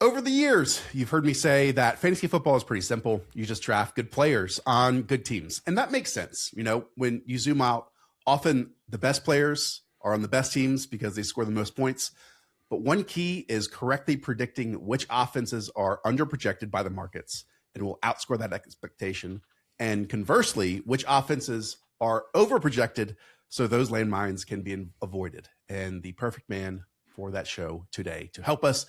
Over the years, you've heard me say that fantasy football is pretty simple. You just draft good players on good teams. And that makes sense. You know, when you zoom out, often the best players are on the best teams because they score the most points. But one key is correctly predicting which offenses are underprojected by the markets and will outscore that expectation. And conversely, which offenses are overprojected so those landmines can be avoided. And the perfect man for that show today to help us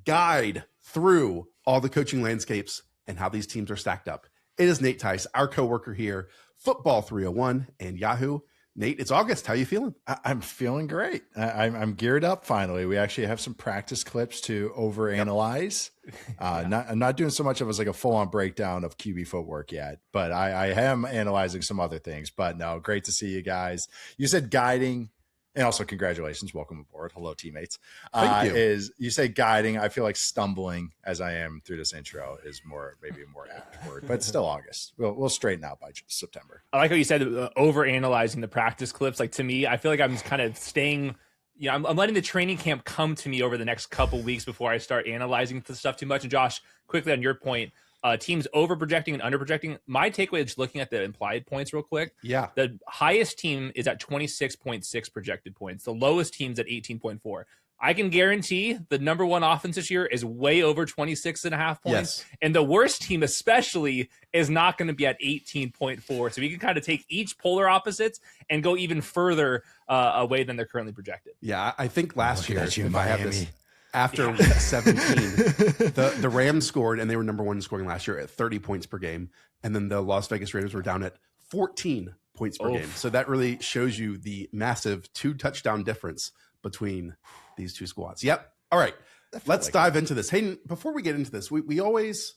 guide through all the coaching landscapes and how these teams are stacked up. It is Nate Tice, our coworker here, Football 301 and Yahoo. Nate, it's August. How are you feeling? I'm feeling great. I'm geared up finally. We actually have some practice clips to overanalyze. I'm not doing so much of as like a full-on breakdown of QB footwork yet, but I am analyzing some other things. But no, great to see you guys. You said guiding. And also, congratulations. Welcome aboard. Hello, teammates. Thank you. You say guiding. I feel like stumbling as I am through this intro is maybe a more apt word, but it's still August. We'll straighten out by September. I like how you said over analyzing the practice clips. Like, to me, I feel like I'm just kind of staying, I'm letting the training camp come to me over the next couple weeks before I start analyzing the stuff too much. And Josh, quickly on your point, teams over projecting and under projecting. My takeaway is just looking at the implied points real quick. Yeah. The highest team is at 26.6 projected points. The lowest team's at 18.4. I can guarantee the number one offense this year is way over 26.5 points. Yes. And the worst team especially is not going to be at 18.4. So we can kind of take each polar opposites and go even further away than they're currently projected. Yeah, I think last year, if I have this, after week 17, the Rams scored, and they were number one scoring last year at 30 points per game. And then the Las Vegas Raiders were down at 14 points per game. So that really shows you the massive 2-touchdown difference between these two squads. Yep. All right. Let's dive into this. Hayden, before we get into this, we always,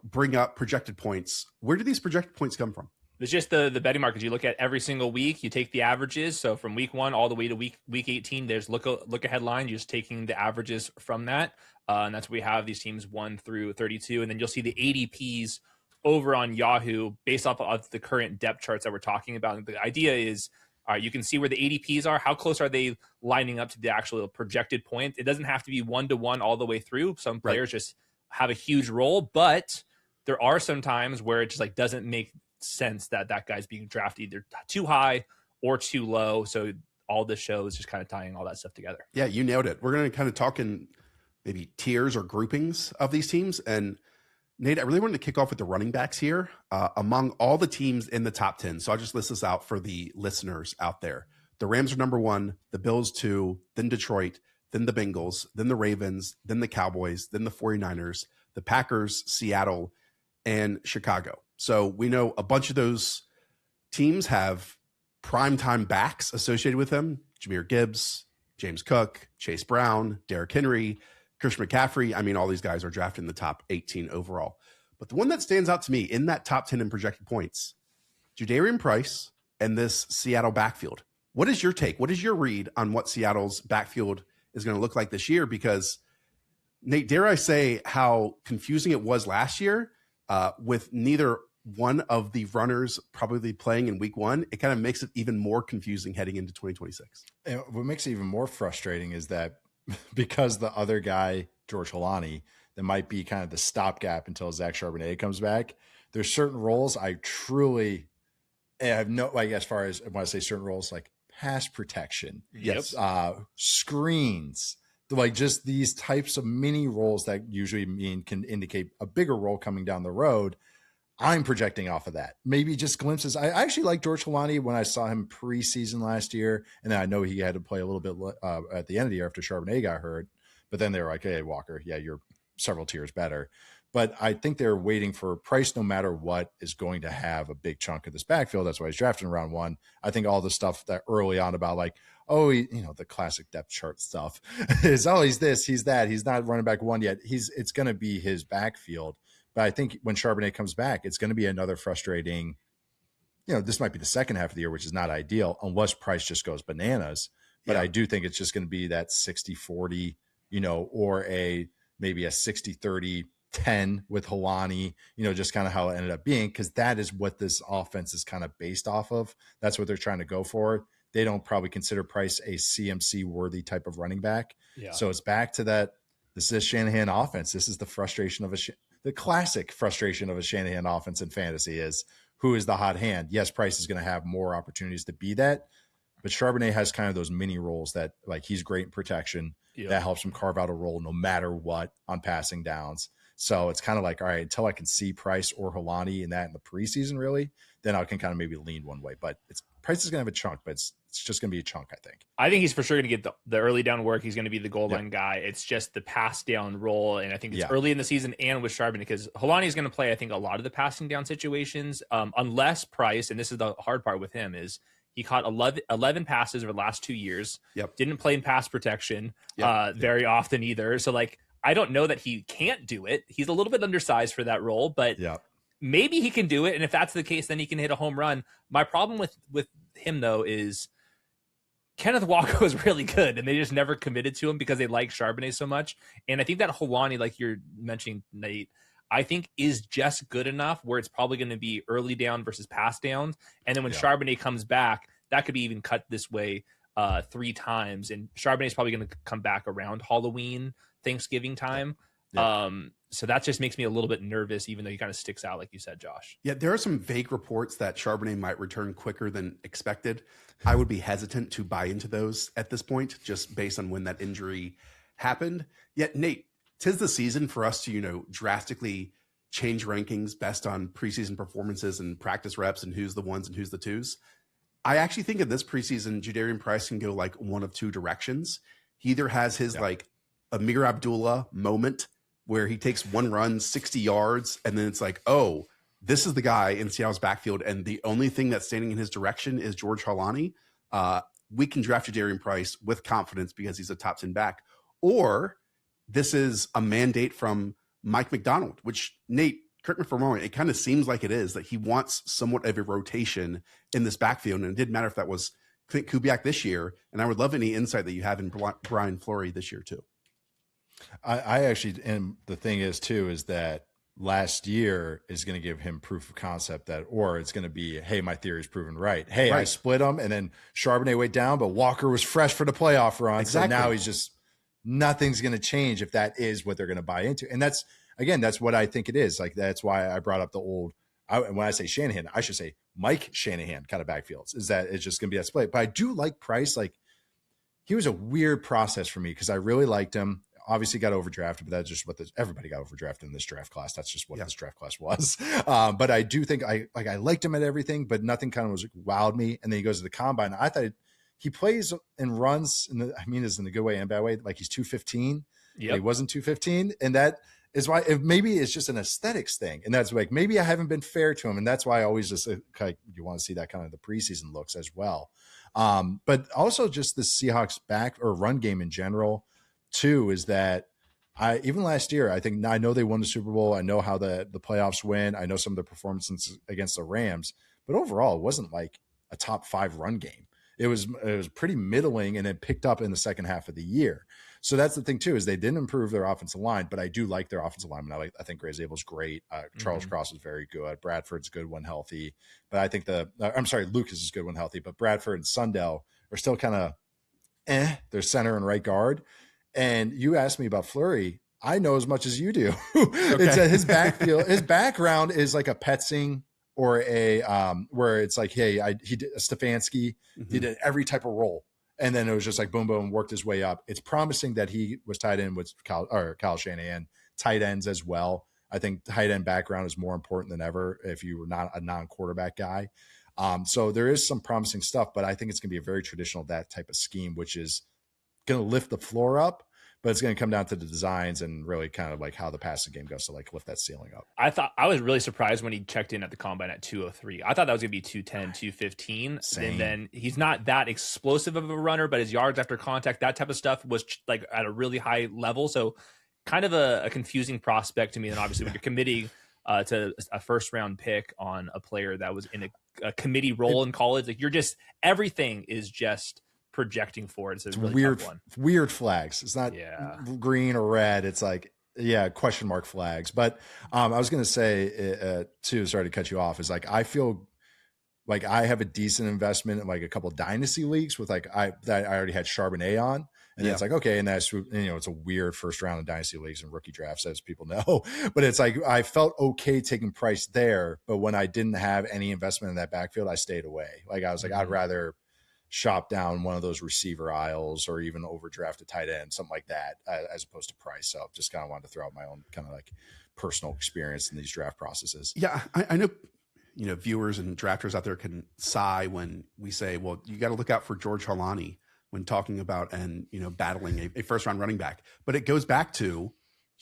bring up projected points. Where do these projected points come from? It's just the betting markets. You look at every single week, you take the averages. So from week 1 all the way to week 18, there's look ahead line. You're just taking the averages from that. And that's where we have these teams 1 through 32. And then you'll see the ADPs over on Yahoo based off of the current depth charts that we're talking about. And the idea is, you can see where the ADPs are. How close are they lining up to the actual projected point? It doesn't have to be 1-to-1 all the way through. Some players just have a huge role, but there are some times where it just like doesn't make sense that guy's being drafted either too high or too low. So all this show is just kind of tying all that stuff together. Yeah, you nailed it. We're going to kind of talk in maybe tiers or groupings of these teams. And Nate, I really wanted to kick off with the running backs here among all the teams in the top 10. So I'll just list this out for the listeners out there. The Rams are number 1, the Bills 2, then Detroit, then the Bengals, then the Ravens, then the Cowboys, then the 49ers, the Packers, Seattle, and Chicago. So we know a bunch of those teams have primetime backs associated with them. Jahmyr Gibbs, James Cook, Chase Brown, Derrick Henry, Christian McCaffrey. I mean, all these guys are drafted in the top 18 overall. But the one that stands out to me in that top 10 in projected points, Jadarian Price and this Seattle backfield. What is your take? What is your read on what Seattle's backfield is going to look like this year? Because, Nate, dare I say how confusing it was last year with neither one of the runners probably playing in week 1, it kind of makes it even more confusing heading into 2026. And what makes it even more frustrating is that because the other guy, George Holani, that might be kind of the stopgap until Zach Charbonnet comes back. There's certain roles I truly have as far as when I say certain roles, like pass protection, yes, screens, like just these types of mini roles that usually can indicate a bigger role coming down the road. I'm projecting off of that. Maybe just glimpses. I actually like George Holani when I saw him preseason last year. And then I know he had to play a little bit at the end of the year after Charbonnet got hurt. But then they were like, hey, Walker, yeah, you're several tiers better. But I think they're waiting for Price, no matter what, is going to have a big chunk of this backfield. That's why he's drafted in round 1. I think all the stuff that early on about like, the classic depth chart stuff is, he's this, he's that. He's not running back 1 yet. It's going to be his backfield. But I think when Charbonnet comes back, it's going to be another frustrating, this might be the second half of the year, which is not ideal unless Price just goes bananas. But I do think it's just going to be that 60-40, or maybe a 60-30-10 with Holani, just kind of how it ended up being, because that is what this offense is kind of based off of. That's what they're trying to go for. They don't probably consider Price a CMC worthy type of running back. Yeah. So it's back to that this is Shanahan offense. This is the frustration of the classic frustration of a Shanahan offense in fantasy is who is the hot hand. Yes, Price is going to have more opportunities to be that, but Charbonnet has kind of those mini roles that like he's great in protection. That helps him carve out a role no matter what on passing downs. So it's kind of like, all right, until I can see Price or Holani in the preseason, really, then I can kind of maybe lean one way. But Price is going to have a chunk, but it's just going to be a chunk, I think. I think he's for sure going to get the early down work. He's going to be the goal line guy. It's just the pass down role. And I think it's early in the season and with Charbonnet because Holani is going to play, I think, a lot of the passing down situations, unless Price, and this is the hard part with him, is he caught 11 passes over the last 2 years. Didn't play in pass protection very often either. So, like, I don't know that he can't do it. He's a little bit undersized for that role, but maybe he can do it. And if that's the case, then he can hit a home run. My problem with him, though, is Kenneth Walker was really good, and they just never committed to him because they like Charbonnet so much. And I think that Holani, like you're mentioning, Nate, I think is just good enough where it's probably going to be early down versus pass downs. And then when Charbonnet comes back, that could be even cut this way 3 times. And Charbonnet is probably going to come back around Halloween, Thanksgiving time. So that just makes me a little bit nervous, even though he kind of sticks out, like you said, Josh. Yeah, there are some vague reports that Charbonnet might return quicker than expected. I would be hesitant to buy into those at this point, just based on when that injury happened. Yet, Nate, 'tis the season for us to, drastically change rankings based on preseason performances and practice reps and who's the ones and who's the twos. I actually think in this preseason, Jadarian Price can go like one of 2 directions. He either has his like Amir Abdullah moment where he takes one run, 60 yards, and then it's like, oh, this is the guy in Seattle's backfield, and the only thing that's standing in his direction is George Holani. We can draft Jadarian Price with confidence because he's a top 10 back. Or this is a mandate from Mike McDonald, which, Nate, correct me if I'm wrong, it kind of seems like it is, that he wants somewhat of a rotation in this backfield, and it didn't matter if that was Clint Kubiak this year, and I would love any insight that you have in Brian Fleury this year too. I actually, and the thing is too, is that last year is going to give him proof of concept that, or it's going to be, hey, my theory is proven right. Hey, I split them and then Charbonnet went down, but Walker was fresh for the playoff run. Exactly. So now he's just, nothing's going to change if that is what they're going to buy into. And that's, again, that's what I think it is. Like, that's why I brought up the old, when I say Shanahan, I should say Mike Shanahan kind of backfields, is that it's just going to be that split. But I do like Price. Like, he was a weird process for me because I really liked him. Obviously got overdrafted, but that's just what everybody got overdrafted in this draft class. That's just what this draft class was. But I do think I liked him at everything, but nothing kind of was wowed me. And then he goes to the combine. I thought he plays and runs, is in a good way and bad way. Like, he's 215. He wasn't 215. And that is why maybe it's just an aesthetics thing. And that's like, maybe I haven't been fair to him. And that's why I always just like, you want to see that kind of the preseason looks as well. But also just the Seahawks back or run game in general too, is that even last year, I know they won the Super Bowl. I know how the playoffs went. I know some of the performances against the Rams, but overall it wasn't like a top 5 run game. It was pretty middling, and it picked up in the second half of the year. So that's the thing too, is they didn't improve their offensive line, but I do like their offensive lineman. I think Gray Zabel's great. Charles Cross is very good. Bradford's good when healthy, but I think Lucas is good when healthy, but Bradford and Sundell are still kind of they're center and right guard. And you asked me about Fleury. I know as much as you do. It's his backfield. His background is like a Petzing or a where it's like, hey, he did a Stefanski. He did every type of role, and then it was just like boom, boom, worked his way up. It's promising that he was tied in with Kyle Shanahan, tight ends as well. I think tight end background is more important than ever if you were not a non-quarterback guy. So there is some promising stuff, but I think it's going to be a very traditional that type of scheme, which is going to lift the floor up, but it's going to come down to the designs and really kind of like how the passing game goes to like lift that ceiling up. I was really surprised when he checked in at the combine at 203. I thought that was going to be 210, 215. Same. And then he's not that explosive of a runner, but his yards after contact, that type of stuff was like at a really high level. So kind of a confusing prospect to me. And obviously when you're committing to a first round pick on a player that was in a committee role in college, like everything is just projecting for it. It's a really tough one. Weird flags. It's not green or red. It's like, question mark flags. But I was going to say too, sorry to cut you off, is like, I feel like I have a decent investment in like a couple of dynasty leagues with I already had Charbonnet on. And it's like, okay. And that's, it's a weird first round in dynasty leagues and rookie drafts, as people know, but it's like, I felt okay taking Price there. But when I didn't have any investment in that backfield, I stayed away. Like I was like, I'd rather shop down one of those receiver aisles or even overdraft a tight end, something like that, as opposed to Price. So just kind of wanted to throw out my own kind of like personal experience in these draft processes. Yeah. I know, viewers and drafters out there can sigh when we say, well, you got to look out for George Holani when talking about and, battling a first round running back. But it goes back to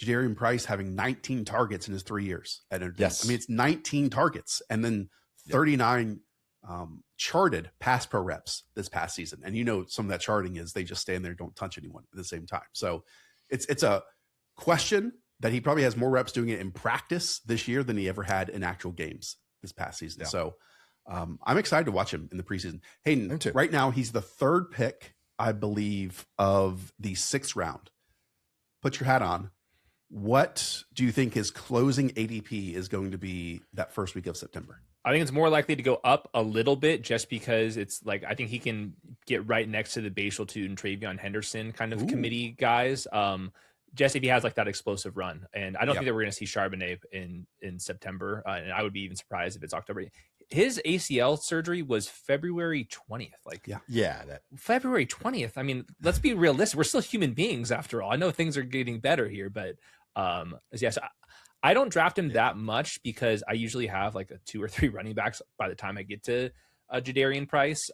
Jadarian Price having 19 targets in his 3 years. Yes. I mean, it's 19 targets and then 39 charted pass pro reps this past season. And some of that charting is they just stand there, don't touch anyone at the same time. So it's a question that he probably has more reps doing it in practice this year than he ever had in actual games this past season. Yeah. So I'm excited to watch him in the preseason. Hayden, right now he's the 3rd pick, I believe, of the 6th round. Put your hat on. What do you think his closing ADP is going to be that first week of September? I think it's more likely to go up a little bit just because it's like, I think he can get right next to the Bashal Tutte and Travion Henderson kind of committee guys. Just if he has like that explosive run. And I don't think that we're going to see Charbonnet in September. And I would be even surprised if it's October. His ACL surgery was February 20th. February 20th. I mean, let's be realistic. We're still human beings after all. I know things are getting better here, but yes, I don't draft him that much because I usually have like a 2 or 3 running backs by the time I get to Jadarian Price.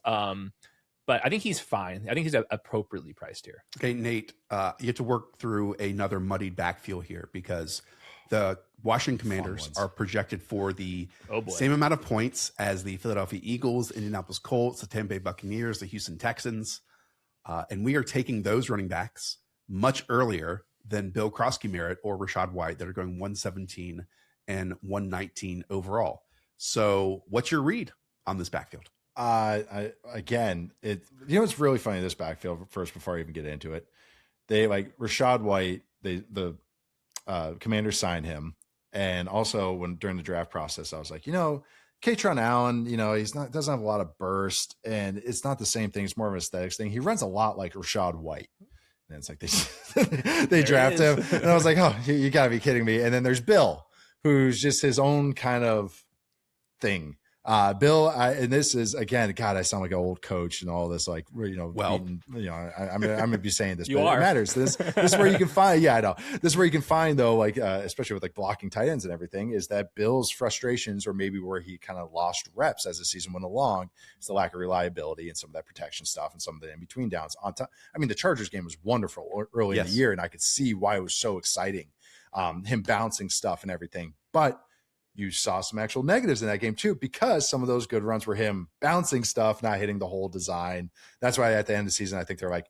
But I think he's fine. I think he's appropriately priced here. Okay, Nate, you have to work through another muddied backfield here because the Washington Commanders are projected for the same amount of points as the Philadelphia Eagles, Indianapolis Colts, the Tampa Bay Buccaneers, the Houston Texans. And we are taking those running backs much earlier than Bill Krosky-Merritt or Rachaad White that are going 117 and 119 overall. So what's your read on this backfield? It's really funny, this backfield, first, before I even get into it, they like Rachaad White, the Commanders signed him. And also during the draft process, I was like, Katron Allen, doesn't have a lot of burst and it's not the same thing. It's more of an aesthetics thing. He runs a lot like Rachaad White. And it's like they draft him. And I was like, oh, you gotta be kidding me. And then there's Bill, who's just his own kind of thing. Bill, and this is, again, God, I sound like an old coach and all this, like, I'm gonna be saying this, but it matters. This is where you can find, I know. This is where you can find, though, like, especially with like blocking tight ends and everything, is that Bill's frustrations, or maybe where he kind of lost reps as the season went along, is the lack of reliability and some of that protection stuff and some of the in-between downs. The Chargers game was wonderful early in the year, and I could see why it was so exciting, him bouncing stuff and everything, but you saw some actual negatives in that game too, because some of those good runs were him bouncing stuff, not hitting the whole design. That's why at the end of the season, I think they're like,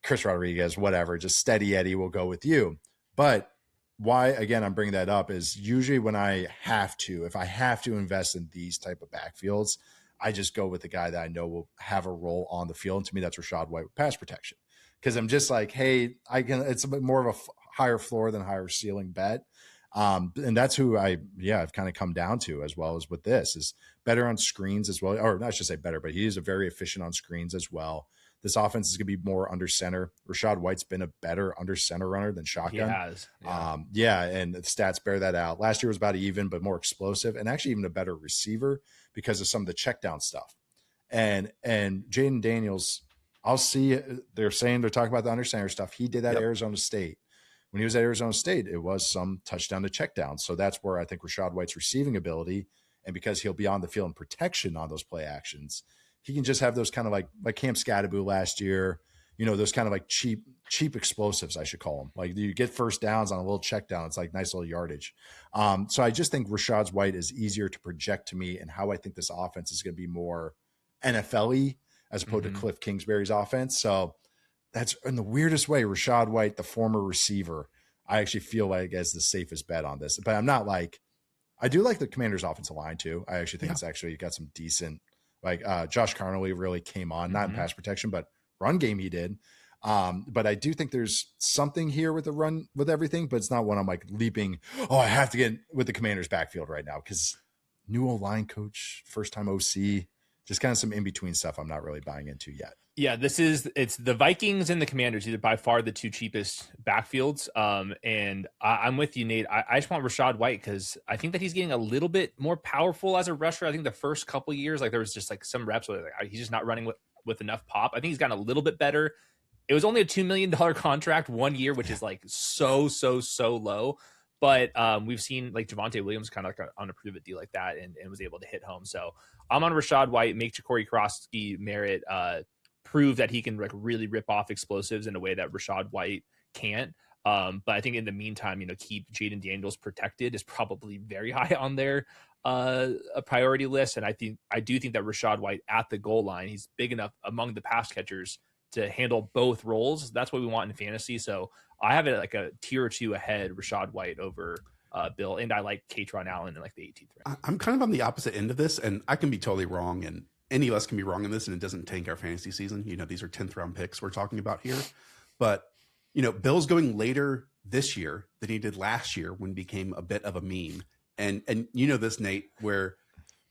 Chris Rodriguez, whatever, just steady Eddie, will go with you. But why, again, I'm bringing that up is usually when if I have to invest in these type of backfields, I just go with the guy that I know will have a role on the field. And to me, that's Rachaad White with pass protection. Because I'm just like, hey, it's a bit more of a higher floor than higher ceiling bet. And that's who I've kind of come down to, as well as with this, is better on screens as well. Or I should say better, but he is a very efficient on screens as well. This offense is going to be more under center. Rachaad White's been a better under center runner than shotgun. He has. Yeah. And the stats bear that out. Last year was about even, but more explosive, and actually even a better receiver because of some of the check down stuff. And Jaden Daniels, I'll see, they're talking about the under center stuff. He did that at Arizona State. When he was at Arizona State, it was some touchdown to check down. So that's where I think Rachaad White's receiving ability, and because he'll be on the field in protection on those play actions, he can just have those kind of like Cam Scatteraboo last year, those kind of like cheap explosives, I should call them. Like you get first downs on a little check down. It's like nice little yardage. So I just think Rachaad White is easier to project to me, and how I think this offense is going to be more NFL-y as opposed to Cliff Kingsbury's offense. So that's, in the weirdest way, Rachaad White, the former receiver, I actually feel like as the safest bet on this. But I'm not like, I do like the Commanders' offensive line too. I actually think it's actually got some decent, like Josh Carnolly really came on, not in pass protection, but run game he did. But I do think there's something here with the run, with everything, but it's not one I'm like leaping, I have to get with the Commanders' backfield right now, because new O-line coach, first time OC, just kind of some in between stuff I'm not really buying into yet. Yeah, it's the Vikings and the Commanders, either by far the two cheapest backfields. And I'm with you, Nate. I just want Rachaad White because I think that he's getting a little bit more powerful as a rusher. I think the first couple years, like there was just like some reps where like, he's just not running with enough pop. I think he's gotten a little bit better. It was only a $2 million contract 1 year, which is like so low. But we've seen like Javonte Williams kind of like on a prove it deal like that and was able to hit home. So I'm on Rachaad White, make Ja'Cory Krosky merit, prove that he can like really rip off explosives in a way that Rachaad White can't. But I think in the meantime, keep Jaden Daniels protected is probably very high on their a priority list. And I do think that Rachaad White at the goal line, he's big enough among the pass catchers to handle both roles. That's what we want in fantasy. So I have it like a tier or two ahead, Rachaad White over Bill, and I like Katron Allen in like the 18th round. I'm kind of on the opposite end of this, and I can be totally wrong, and any of us can be wrong in this, and it doesn't tank our fantasy season. These are 10th round picks we're talking about here. But, Bill's going later this year than he did last year when he became a bit of a meme. And this, Nate, where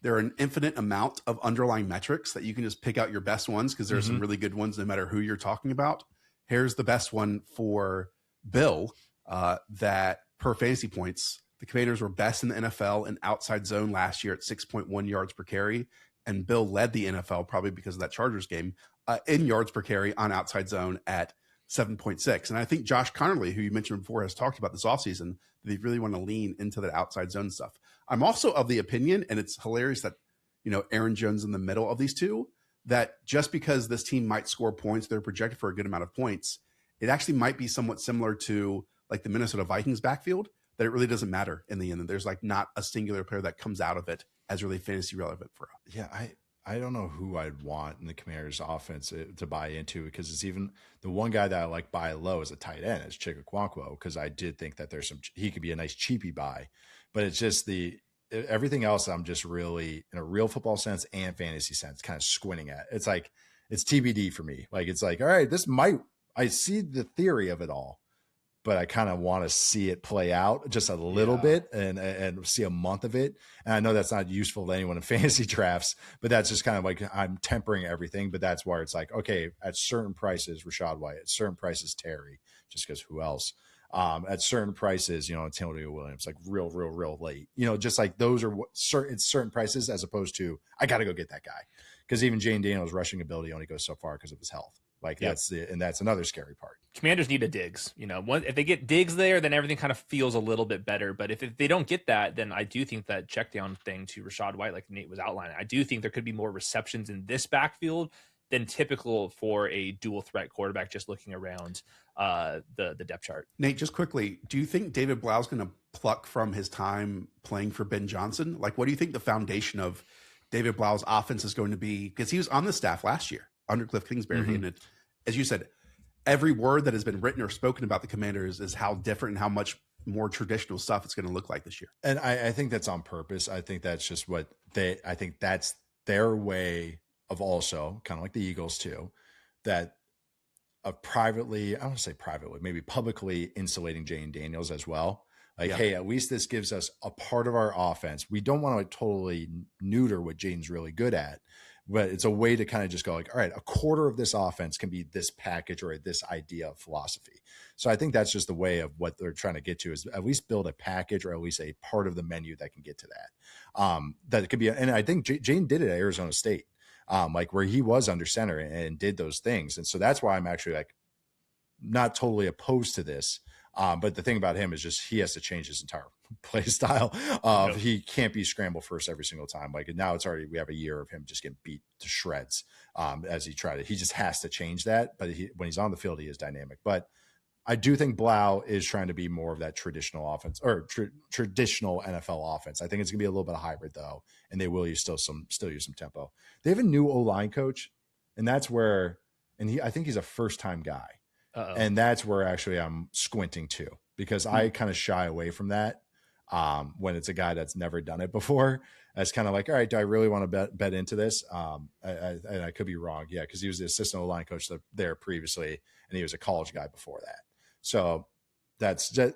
there are an infinite amount of underlying metrics that you can just pick out your best ones because there's some really good ones no matter who you're talking about. Here's the best one for Bill, that per fantasy points, the Commanders were best in the NFL in outside zone last year at 6.1 yards per carry. And Bill led the NFL probably because of that Chargers game in yards per carry on outside zone at 7.6. And I think Josh Connerly, who you mentioned before, has talked about this offseason that they really want to lean into that outside zone stuff. I'm also of the opinion, and it's hilarious that, Aaron Jones in the middle of these two, that just because this team might score points, they're projected for a good amount of points, it actually might be somewhat similar to like the Minnesota Vikings backfield, that it really doesn't matter in the end. And there's like not a singular player that comes out of it as really fantasy relevant for us. Yeah, I don't know who I'd want in the Commanders offense to buy into, because it's even the one guy that I like buy low as a tight end is Chigakwankwo, because I did think that he could be a nice cheapie buy, but it's just everything else I'm just really in a real football sense and fantasy sense kind of squinting at. It's like it's TBD for me. Like it's like, all right, I see the theory of it all, but I kind of want to see it play out just a little bit and see a month of it. And I know that's not useful to anyone in fantasy drafts, but that's just kind of like I'm tempering everything. But that's where it's like, okay, at certain prices, Rachaad White, at certain prices, Terry, just because who else? At certain prices, Antonio Williams, like real late, just like those are certain prices as opposed to I got to go get that guy, because even Jane Daniels' rushing ability only goes so far because of his health. Like that's another scary part. Commanders need a Diggs. If they get Diggs there, then everything kind of feels a little bit better. But if they don't get that, then I do think that check down thing to Rachaad White, like Nate was outlining, I do think there could be more receptions in this backfield than typical for a dual threat quarterback. Just looking around the depth chart. Nate, just quickly, do you think David Blau's going to pluck from his time playing for Ben Johnson? Like, what do you think the foundation of David Blau's offense is going to be? Because he was on the staff last year under Cliff Kingsbury. And as you said, every word that has been written or spoken about the Commanders is how different and how much more traditional stuff it's going to look like this year. And I think that's on purpose. I think that's just I think that's their way of also kind of like the Eagles too, that of privately, I don't want to say privately, maybe publicly insulating Jane Daniels as well. Like, hey, at least this gives us a part of our offense. We don't want to totally neuter what Jaden's really good at, but it's a way to kind of just go like, all right, a quarter of this offense can be this package or this idea of philosophy. So I think that's just the way of what they're trying to get to, is at least build a package or at least a part of the menu that can get to that. That it could be, and I think Jane did it at Arizona State, like where he was under center and did those things. And so that's why I'm actually like not totally opposed to this. But the thing about him is just he has to change his entire play style. He can't be scramble first every single time. Like now we have a year of him just getting beat to shreds as he tried it. He just has to change that. But when he's on the field, he is dynamic. But I do think Blau is trying to be more of that traditional offense or traditional NFL offense. I think it's gonna be a little bit of hybrid though, and they will use still use some tempo. They have a new O-line coach, and that's where, I think he's a first time guy. Uh-oh. And that's where actually I'm squinting too, because I kind of shy away from that when it's a guy that's never done it before. That's kind of like, all right, do I really want to bet into this? I could be wrong. Yeah, because he was the assistant line coach there previously, and he was a college guy before that. So that's just,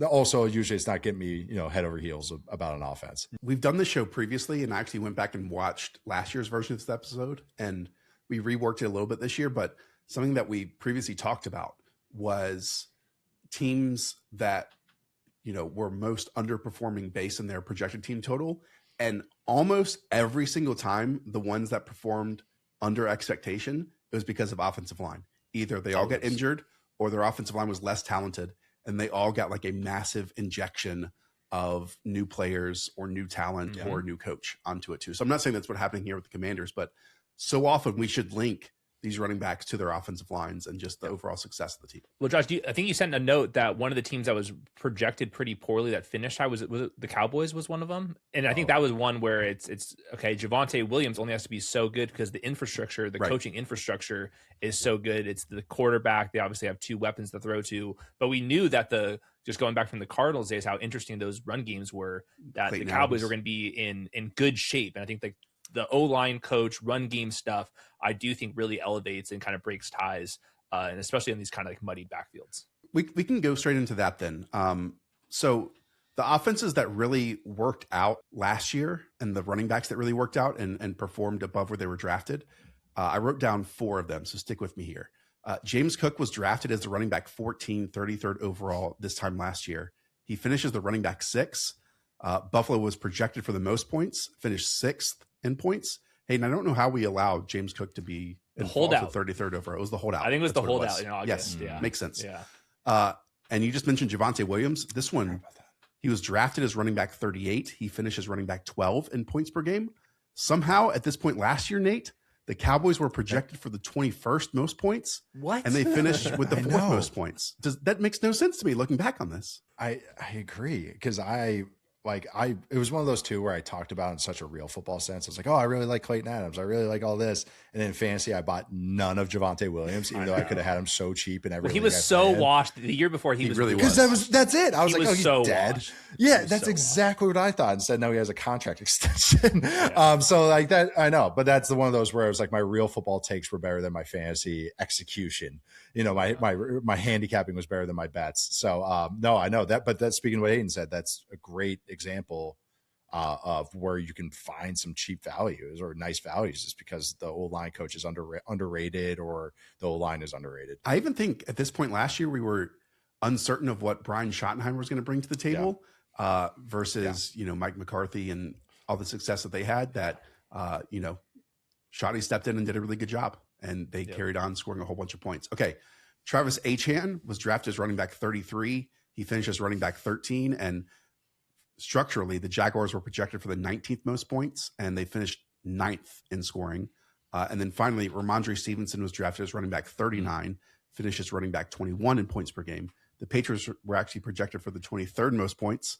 Also, usually it's not getting me, head over heels about an offense. We've done this show previously, and I actually went back and watched last year's version of this episode, and we reworked it a little bit this year. But something that we previously talked about was teams that, were most underperforming based on their projected team total. And almost every single time, the ones that performed under expectation, it was because of offensive line. Either they all get injured or their offensive line was less talented, and they all got like a massive injection of new players or new talent or new coach onto it too. So I'm not saying that's what's happening here with the Commanders, but so often we should link these running backs to their offensive lines and just the overall success of the team. Well, Josh, I think you sent a note that one of the teams that was projected pretty poorly that finished high was it the Cowboys was one of them, and I think that was one where it's okay. Javonte Williams only has to be so good because the infrastructure, the coaching infrastructure is so good. It's the quarterback. They obviously have two weapons to throw to, but we knew that just going back from the Cardinals days, how interesting those run games were. That Clayton the Cowboys were going to be in good shape, and I think the O-line coach run game stuff, I do think really elevates and kind of breaks ties, and especially in these kind of like muddy backfields. We can go straight into that then. So the offenses that really worked out last year and the running backs that really worked out and performed above where they were drafted, I wrote down 4 of them, so stick with me here. James Cook was drafted as the running back 14, 33rd overall this time last year. He finishes the running back 6. Buffalo was projected for the most points, finished 6th in points. Hayden, I don't know how we allowed James Cook to be in holdout 33rd overall. It was the holdout. I think it was the holdout in August. Yes, yeah, makes sense. Yeah. And you just mentioned Javonte Williams. This one, he was drafted as running back 38. He finishes running back 12 in points per game. Somehow, at this point last year, Nate, the Cowboys were projected for the 21st most points. What? And they finished with the 4th most points. That makes no sense to me looking back on this. I agree, because it was one of those two where I talked about in such a real football sense. I was like, oh, I really like Clayton Adams. I really like all this. And then in fantasy, I bought none of Javonte Williams, even though I could have had him so cheap and everything. He was so washed the year before. He was really because that's it. I was like, he's dead. Washed. Yeah, that's exactly what I thought. Instead, no, he has a contract extension. So like that, I know, but that's the one of those where it was like my real football takes were better than my fantasy execution. My handicapping was better than my bets. So no, I know that. But that's speaking of what Hayden said, that's a great example of where you can find some cheap values or nice values just because the O-line coach is underrated or the O-line is underrated. I even think at this point last year, we were uncertain of what Brian Schottenheimer was going to bring to the table versus, Mike McCarthy and all the success that they had that, Schotty stepped in and did a really good job and they carried on scoring a whole bunch of points. Okay. Travis Etienne was drafted as running back 33. He finished as running back 13, and structurally, the Jaguars were projected for the 19th most points, and they finished 9th in scoring. And then finally, Ramondre Stevenson was drafted as running back 39, finished as running back 21 in points per game. The Patriots were actually projected for the 23rd most points,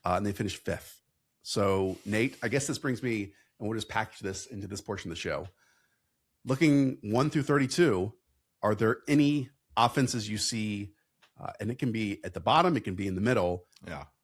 and they finished 5th. So, Nate, I guess this brings me, and we'll just package this into this portion of the show. Looking 1 through 32, are there any offenses you see, and it can be at the bottom, it can be in the middle,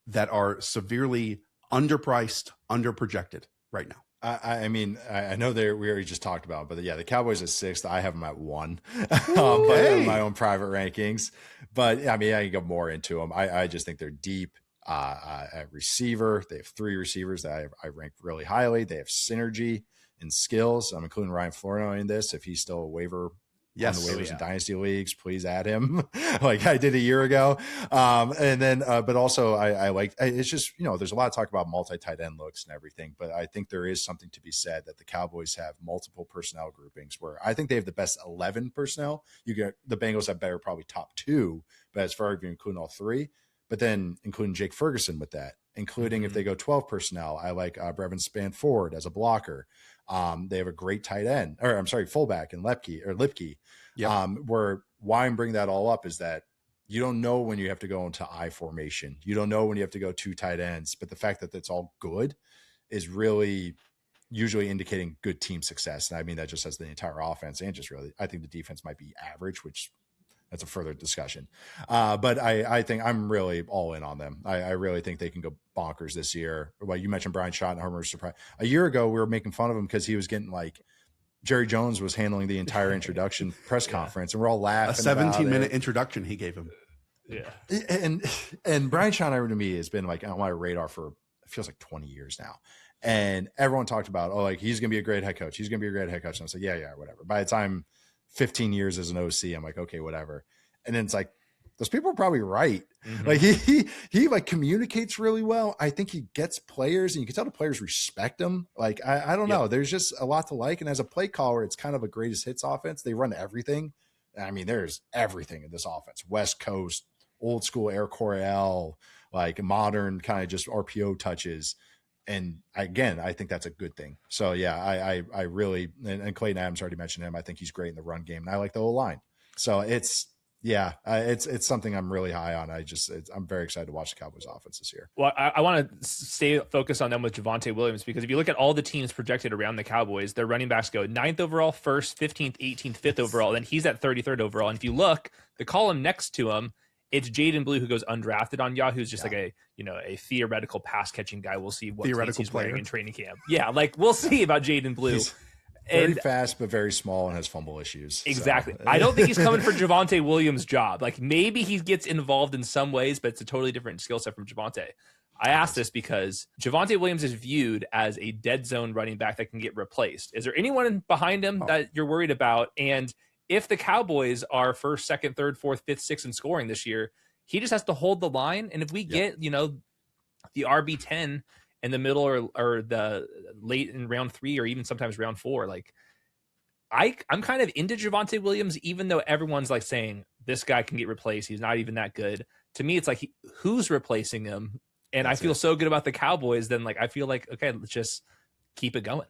that are severely underpriced, underprojected right now? I mean, I know we already just talked about it, but the Cowboys at 6th. I have them at 1, but in my own private rankings. But I mean, I can go more into them. I just think they're deep at receiver. They have 3 receivers that I rank really highly. They have synergy and skills. I'm including Ryan Florino in this. If he's still a waiver, on the waivers in dynasty leagues, please add him like I did a year ago. And then, but also I like, it's just, there's a lot of talk about multi-tight end looks and everything, but I think there is something to be said that the Cowboys have multiple personnel groupings where I think they have the best 11 personnel. You get the Bengals have better, probably top 2, but as far as including all 3, but then including Jake Ferguson with that, including if they go 12 personnel, I like Brevin Spanford as a blocker. They have a great tight end, fullback in Lipke. Where why I'm bringing that all up is that you don't know when you have to go into I formation. You don't know when you have to go 2 tight ends, but the fact that it's all good is really usually indicating good team success. And I mean, that just has the entire offense and just really, I think the defense might be average, which that's a further discussion. But I think I'm really all in on them. I really think they can go bonkers this year. Well, you mentioned Brian Schottenheimer. Surprise. A year ago, we were making fun of him because he was getting like Jerry Jones was handling the entire introduction press conference, and we're all laughing. A 17-minute introduction he gave him. Yeah. And Brian Schottenheimer to me has been like on my radar for, it feels like 20 years now. And everyone talked about, oh, like he's going to be a great head coach. He's going to be a great head coach. And I was like, yeah, whatever. By the time 15 years as an OC, I'm like, okay, whatever. And then it's like, those people are probably right. Mhm. Like he like communicates really well. I think he gets players, and you can tell the players respect him. Like, I don't know. There's just a lot to like. And as a play caller, it's kind of a greatest hits offense. They run everything. I mean, there's everything in this offense. West Coast, old school Air Coryell, like modern kind of just RPO touches. And again, I think that's a good thing. So yeah, I really, and Clayton Adams already mentioned him. I think he's great in the run game, and I like the whole line. So it's something I'm really high on. I'm very excited to watch the Cowboys offense this year. Well, I want to stay focused on them with Javonte Williams, because if you look at all the teams projected around the Cowboys, their running backs go 9th overall, 1st, 15th, 18th, 5th overall, and he's at 33rd overall. And if you look, the column next to him, it's Jaden Blue, who goes undrafted on Yahoo, who's just like a theoretical pass catching guy. We'll see what he's playing in training camp. Yeah, like we'll see about Jaden Blue. He's very fast, but very small, and has fumble issues. Exactly. So. I don't think he's coming for Javonte Williams' job. Like maybe he gets involved in some ways, but it's a totally different skill set from Javonte. I asked this because Javonte Williams is viewed as a dead zone running back that can get replaced. Is there anyone behind him that you're worried about? And if the Cowboys are 1st, 2nd, 3rd, 4th, 5th, 6th in scoring this year, he just has to hold the line. And if we get, the RB10 in the middle or the late in round 3 or even sometimes round 4, like I'm kind of into Javonte Williams, even though everyone's like saying this guy can get replaced. He's not even that good. To me, it's like who's replacing him? And I feel so good about the Cowboys. Then like I feel like, okay, let's just keep it going.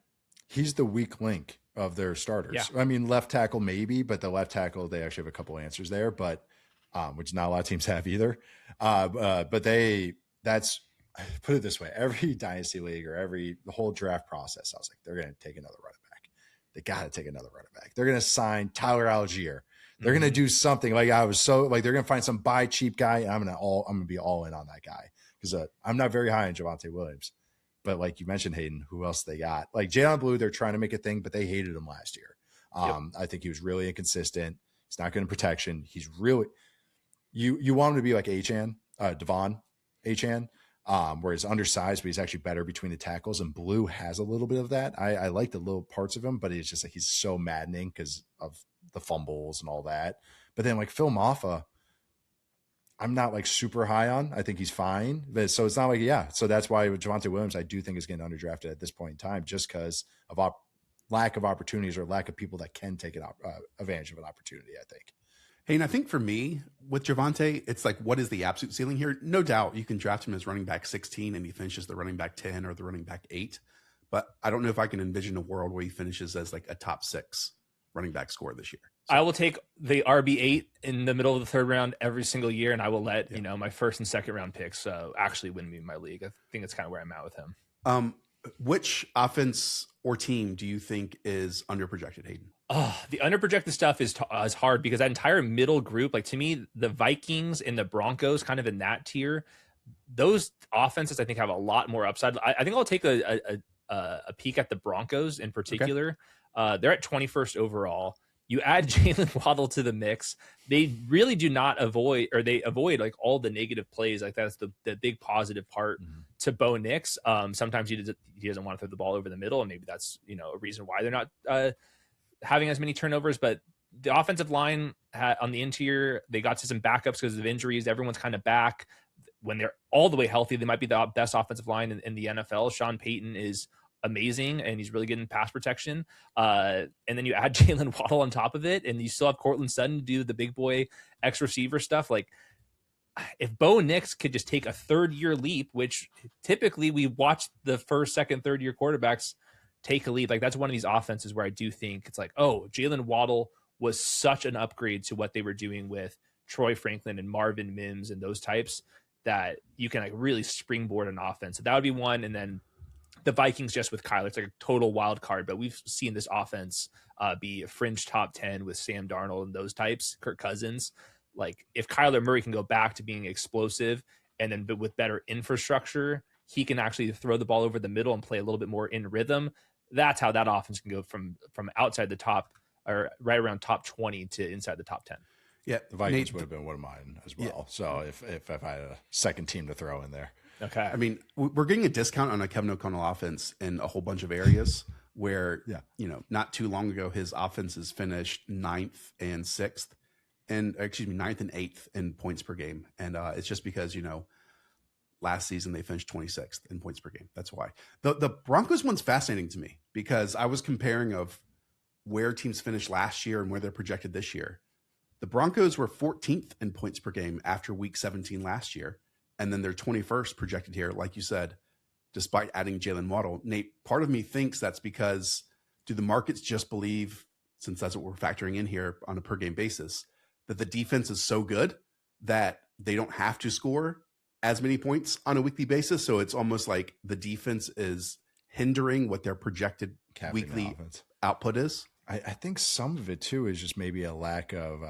He's the weak link of their starters. Yeah. I mean, left tackle maybe, but the left tackle, they actually have a couple answers there, but which not a lot of teams have either. But that's put it this way, every dynasty league or the whole draft process, I was like, they're going to take another running back. They got to take another running back. They're going to sign Tyler Algier. They're going to do something like they're going to find some buy cheap guy. And I'm going to be all in on that guy because I'm not very high on Javonte Williams. But like you mentioned, Hayden, who else they got? Like Jalen Blue, they're trying to make a thing, but they hated him last year. I think he was really inconsistent. He's not good in protection. He's really you want him to be like Devon Achane, where he's undersized, but he's actually better between the tackles. And Blue has a little bit of that. I like the little parts of him, but it's just like he's so maddening because of the fumbles and all that. But then like Phil Maffa, I'm not like super high on. I think he's fine. But so it's not like, so that's why with Javonte Williams, I do think is getting underdrafted at this point in time, just because of lack of opportunities or lack of people that can take advantage of an opportunity, I think. Hey, and I think for me with Javonte, it's like, what is the absolute ceiling here? No doubt you can draft him as running back 16 and he finishes the running back 10 or the running back 8. But I don't know if I can envision a world where he finishes as like a top 6 running back score this year. So. I will take the RB8 in the middle of the 3rd round every single year, and I will let my 1st and 2nd round picks actually win me my league. I think that's kind of where I'm at with him. Which offense or team do you think is underprojected, Hayden? The underprojected stuff is hard because that entire middle group, like to me, the Vikings and the Broncos, kind of in that tier, those offenses I think have a lot more upside. I think I'll take a peek at the Broncos in particular. Okay. They're at 21st overall. You add Jalen Waddle to the mix. They really do not avoid like all the negative plays. Like that's the big positive part to Bo Nix. Sometimes he doesn't want to throw the ball over the middle, and maybe that's a reason why they're not having as many turnovers. But the offensive line on the interior, they got to some backups because of injuries. Everyone's kind of back. When they're all the way healthy, they might be the best offensive line in the NFL. Sean Payton is amazing, and he's really good in pass protection. And then you add Jalen Waddle on top of it, and you still have Cortland Sutton to do the big boy X receiver stuff. Like if Bo Nix could just take a 3rd-year leap, which typically we watch the 1st, 2nd, 3rd-year quarterbacks take a leap. Like that's one of these offenses where I do think it's like, oh, Jalen Waddle was such an upgrade to what they were doing with Troy Franklin and Marvin Mims and those types that you can like really springboard an offense. So that would be one. And then the Vikings just with Kyler, it's like a total wild card, but we've seen this offense be a fringe top 10 with Sam Darnold and those types, Kirk Cousins. Like if Kyler Murray can go back to being explosive and then with better infrastructure, he can actually throw the ball over the middle and play a little bit more in rhythm. That's how that offense can go from outside the top or right around top 20 to inside the top 10. Yeah, The Vikings Nate, would have been one of mine as well. So if I had a second team to throw in there. Okay. I mean, we're getting a discount on a Kevin O'Connell offense in a whole bunch of areas where, not too long ago, his offenses finished ninth and eighth in points per game. And it's just because, last season they finished 26th in points per game. That's why. The Broncos one's fascinating to me because I was comparing of where teams finished last year and where they're projected this year. The Broncos were 14th in points per game after week 17 last year. And then they're 21st projected here, like you said, despite adding Jalen Waddle. Nate, part of me thinks that's because do the markets just believe, since that's what we're factoring in here on a per game basis, that the defense is so good that they don't have to score as many points on a weekly basis? So it's almost like the defense is hindering what their projected weekly output is. I think some of it too is just maybe a lack of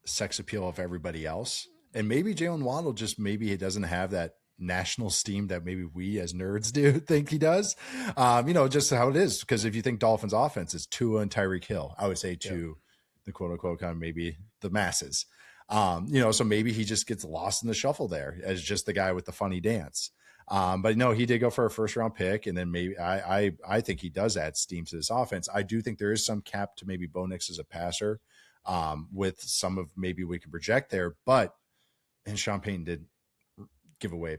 sex appeal of everybody else. And maybe Jalen Waddle maybe he doesn't have that national steam that maybe we as nerds do think he does. Just how it is. Because if you think Dolphins offense is Tua and Tyreek Hill, I would say to the quote unquote kind of maybe the masses. So maybe he just gets lost in the shuffle there as just the guy with the funny dance. But no, he did go for a first round pick. And then maybe I think he does add steam to this offense. I do think there is some cap to maybe Bo Nix as a passer with some of maybe we can project there, but and Sean Payton did give away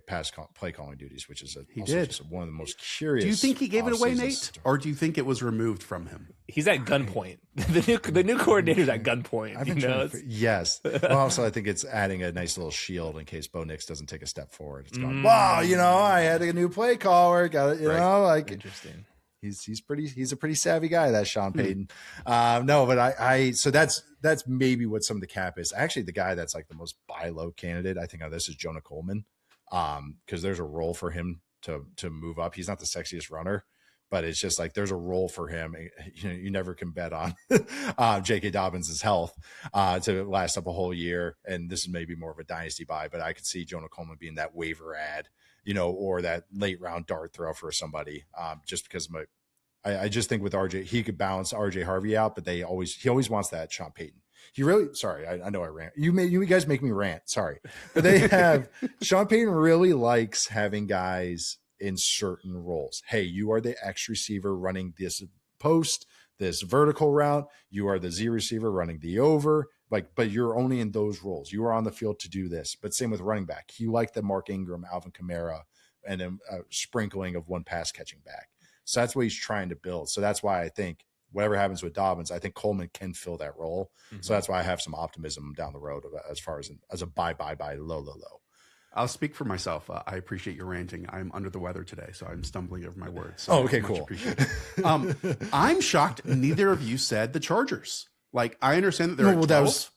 play calling duties, which is just one of the most curious. Do you think he gave it away, Nate, or do you think it was removed from him? He's at gunpoint. The new coordinator's at gunpoint. Yes. Well, also, I think it's adding a nice little shield in case Bo Nix doesn't take a step forward. It's going, wow, I had a new play caller. Got it, Interesting. He's a pretty savvy guy, that Sean Payton. So that's maybe what some of the cap is. Actually, the guy that's like the most buy low candidate, I think, of this is Jonah Coleman. Because there's a role for him to move up. He's not the sexiest runner, but it's just like there's a role for him. You never can bet on J.K. Dobbins' health to last up a whole year. And this is maybe more of a dynasty buy, but I could see Jonah Coleman being that waiver ad, or that late round dart throw for somebody. Just because I just think with RJ, he could balance RJ Harvey out, but he always wants that Sean Payton. I know I rant. You guys make me rant. Sorry. But they have Sean Payton really likes having guys in certain roles. Hey, you are the X receiver running this post, this vertical route. You are the Z receiver running the over. But you're only in those roles. You are on the field to do this. But same with running back. He liked the Mark Ingram, Alvin Kamara, and then a sprinkling of one pass catching back. So that's what he's trying to build. So that's why I think whatever happens with Dobbins, I think Coleman can fill that role. Mm-hmm. So that's why I have some optimism down the road as far as a buy, low. I'll speak for myself. I appreciate your ranting. I'm under the weather today, so I'm stumbling over my words. So okay, cool. I'm shocked neither of you said the Chargers. Like, I understand that they're at 12,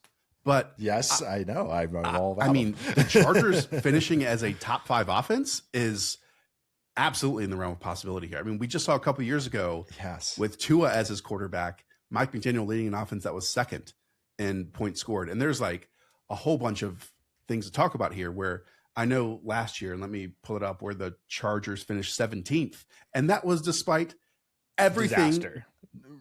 but yes, I know. I'm all about the Chargers finishing as a top 5 offense is absolutely in the realm of possibility here. I mean, we just saw a couple of years ago with Tua as his quarterback, Mike McDaniel leading an offense that was second in points scored. And there's like a whole bunch of things to talk about here where I know last year, and let me pull it up, where the Chargers finished 17th. And that was despite everything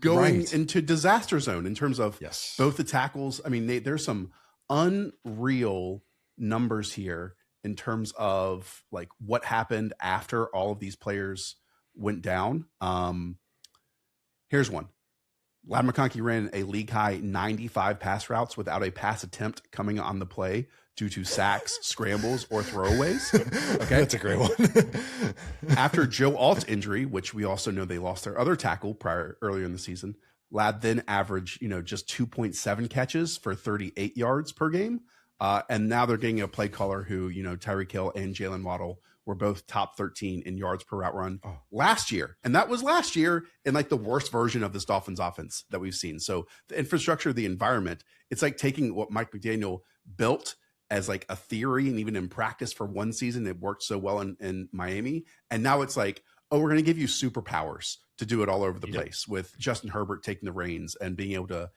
going into disaster zone in terms of both the tackles. I mean, there's some unreal numbers here in terms of like what happened after all of these players went down. Here's one. Ladd McConkey ran a league high 95 pass routes without a pass attempt coming on the play due to sacks, scrambles, or throwaways. Okay. That's a great one. After Joe Alt's injury, which we also know they lost their other tackle earlier in the season, Ladd then averaged, just 2.7 catches for 38 yards per game. And now they're getting a play caller who, Tyreek Hill and Jalen Waddle were both top 13 in yards per route run last year. And that was last year in like the worst version of this Dolphins offense that we've seen. So the infrastructure, the environment, it's like taking what Mike McDaniel built as like a theory and even in practice for one season, it worked so well in Miami. And now it's like, we're going to give you superpowers to do it all over the place with Justin Herbert taking the reins and being able to,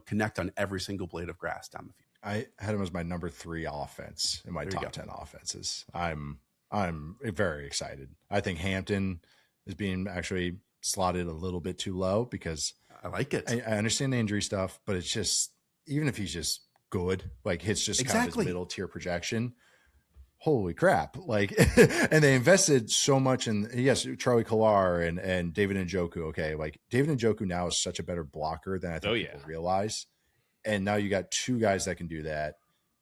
connect on every single blade of grass down the field. I had him as my number 3 offense in my top 10 offenses. I'm very excited. I think Hampton is being actually slotted a little bit too low because I like it. I understand the injury stuff, but it's just, even if he's just good, like hits just kind of Exactly. his middle tier projection. Holy crap. Like, and they invested so much in, yes, Charlie Collar and David Njoku. Okay. Like David Njoku now is such a better blocker than I think people realize. And now you got two guys that can do that.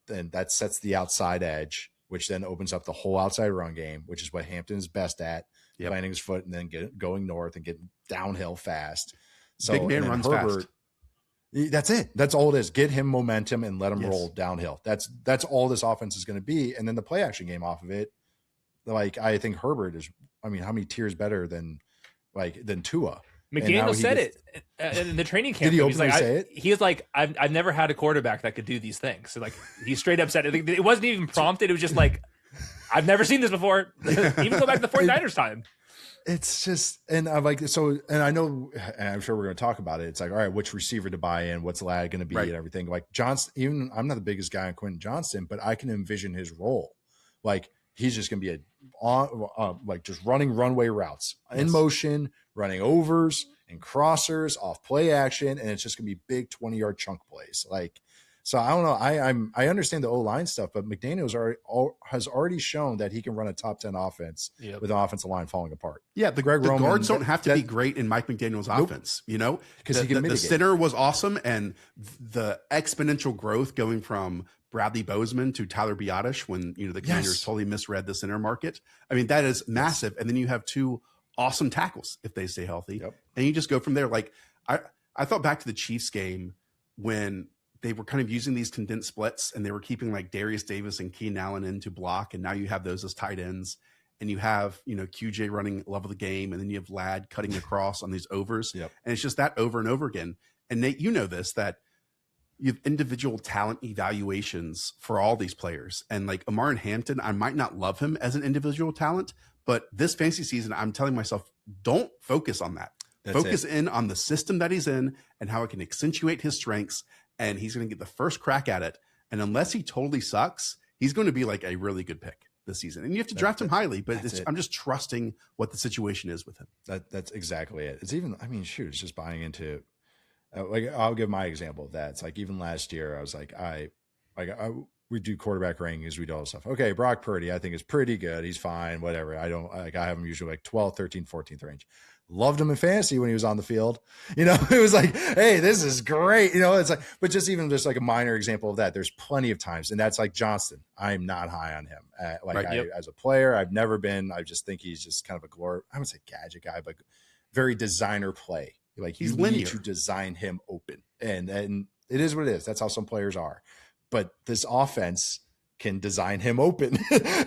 Then that sets the outside edge, which then opens up the whole outside run game, which is what Hampton is best at, planting his foot and then going north and getting downhill fast. So big man runs fast. That's it. That's all it is. Get him momentum and let him roll downhill. That's all this offense is going to be. And then the play action game off of it. Like I think Herbert is, I mean, how many tiers better than Tua? McDaniel said it in the training camp. Did he openly say it? He was like, I've never had a quarterback that could do these things. So like he straight up said it. It wasn't even prompted. It was just like, I've never seen this before. Even go back to the 49ers time. It's just, and I'm like, so, and I know, and I'm sure we're going to talk about it. It's like, all right, which receiver to buy in, what's the lad going to be and everything. Like Johnson, even I'm not the biggest guy on Quentin Johnston, but I can envision his role. Like he's just going to be like just running runway routes in motion, running overs and crossers off play action. And it's just going to be big 20-yard chunk plays. Like, so I don't know. I understand the O-line stuff, but McDaniel's has already shown that he can run a top 10 offense with an offensive line falling apart. Yeah, the guards don't have to be great in Mike McDaniel's offense, you know, because the center was awesome, and the exponential growth going from Bradley Bozeman to Tyler Biotish when the Commanders totally misread the center market. I mean, that is massive, and then you have two awesome tackles if they stay healthy, and you just go from there. Like I thought back to the Chiefs game when they were kind of using these condensed splits, and they were keeping like Darius Davis and Keenan Allen in to block. And now you have those as tight ends, and you have, QJ running level the game. And then you have Ladd cutting across on these overs. And it's just that over and over again. And Nate, this, that you have individual talent evaluations for all these players. And like Amar and Hampton, I might not love him as an individual talent, but this fantasy season, I'm telling myself, don't focus on that. Focus in on the system that he's in and how it can accentuate his strengths. And he's going to get the first crack at it. And unless he totally sucks, he's going to be like a really good pick this season. And you have to draft him highly, but I'm just trusting what the situation is with him. That's exactly it. It's even, it's just buying into, like, I'll give my example of that. It's like, even last year, I was like, we do quarterback rankings, we do all this stuff. Okay, Brock Purdy, I think is pretty good. He's fine, whatever. I have him usually like 12th, 13th, 14th range. Loved him in fantasy when he was on the field. It was like, hey, this is great. It's like, but just like a minor example of that. There's plenty of times. And that's like Johnston. I'm not high on him. As a player, I've never been. I just think he's just kind of I would say gadget guy, but very designer play. Like he's linear to design him open. And it is what it is. That's how some players are. But this offense can design him open.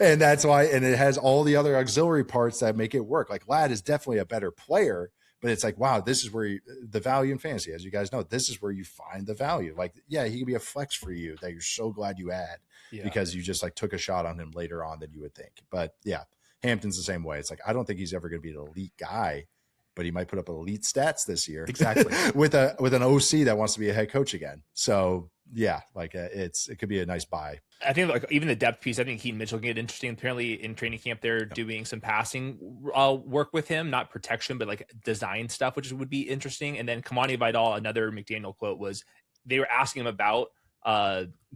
And that's why, and it has all the other auxiliary parts that make it work. Like Ladd is definitely a better player, but it's like, wow, this is where the value in fantasy, as you guys know, this is where you find the value. Like, yeah, he can be a flex for you that you're so glad you had because you just like took a shot on him later on than you would think. But yeah, Hampton's the same way. It's like, I don't think he's ever going to be an elite guy, but he might put up elite stats this year. Exactly. with an OC that wants to be a head coach again. So yeah, like it could be a nice buy. I think like even the depth piece, I think Keaton Mitchell can get interesting. Apparently in training camp, they're doing some passing work with him, not protection, but like design stuff, which would be interesting. And then Kamani Vidal, another McDaniel quote was they were asking him about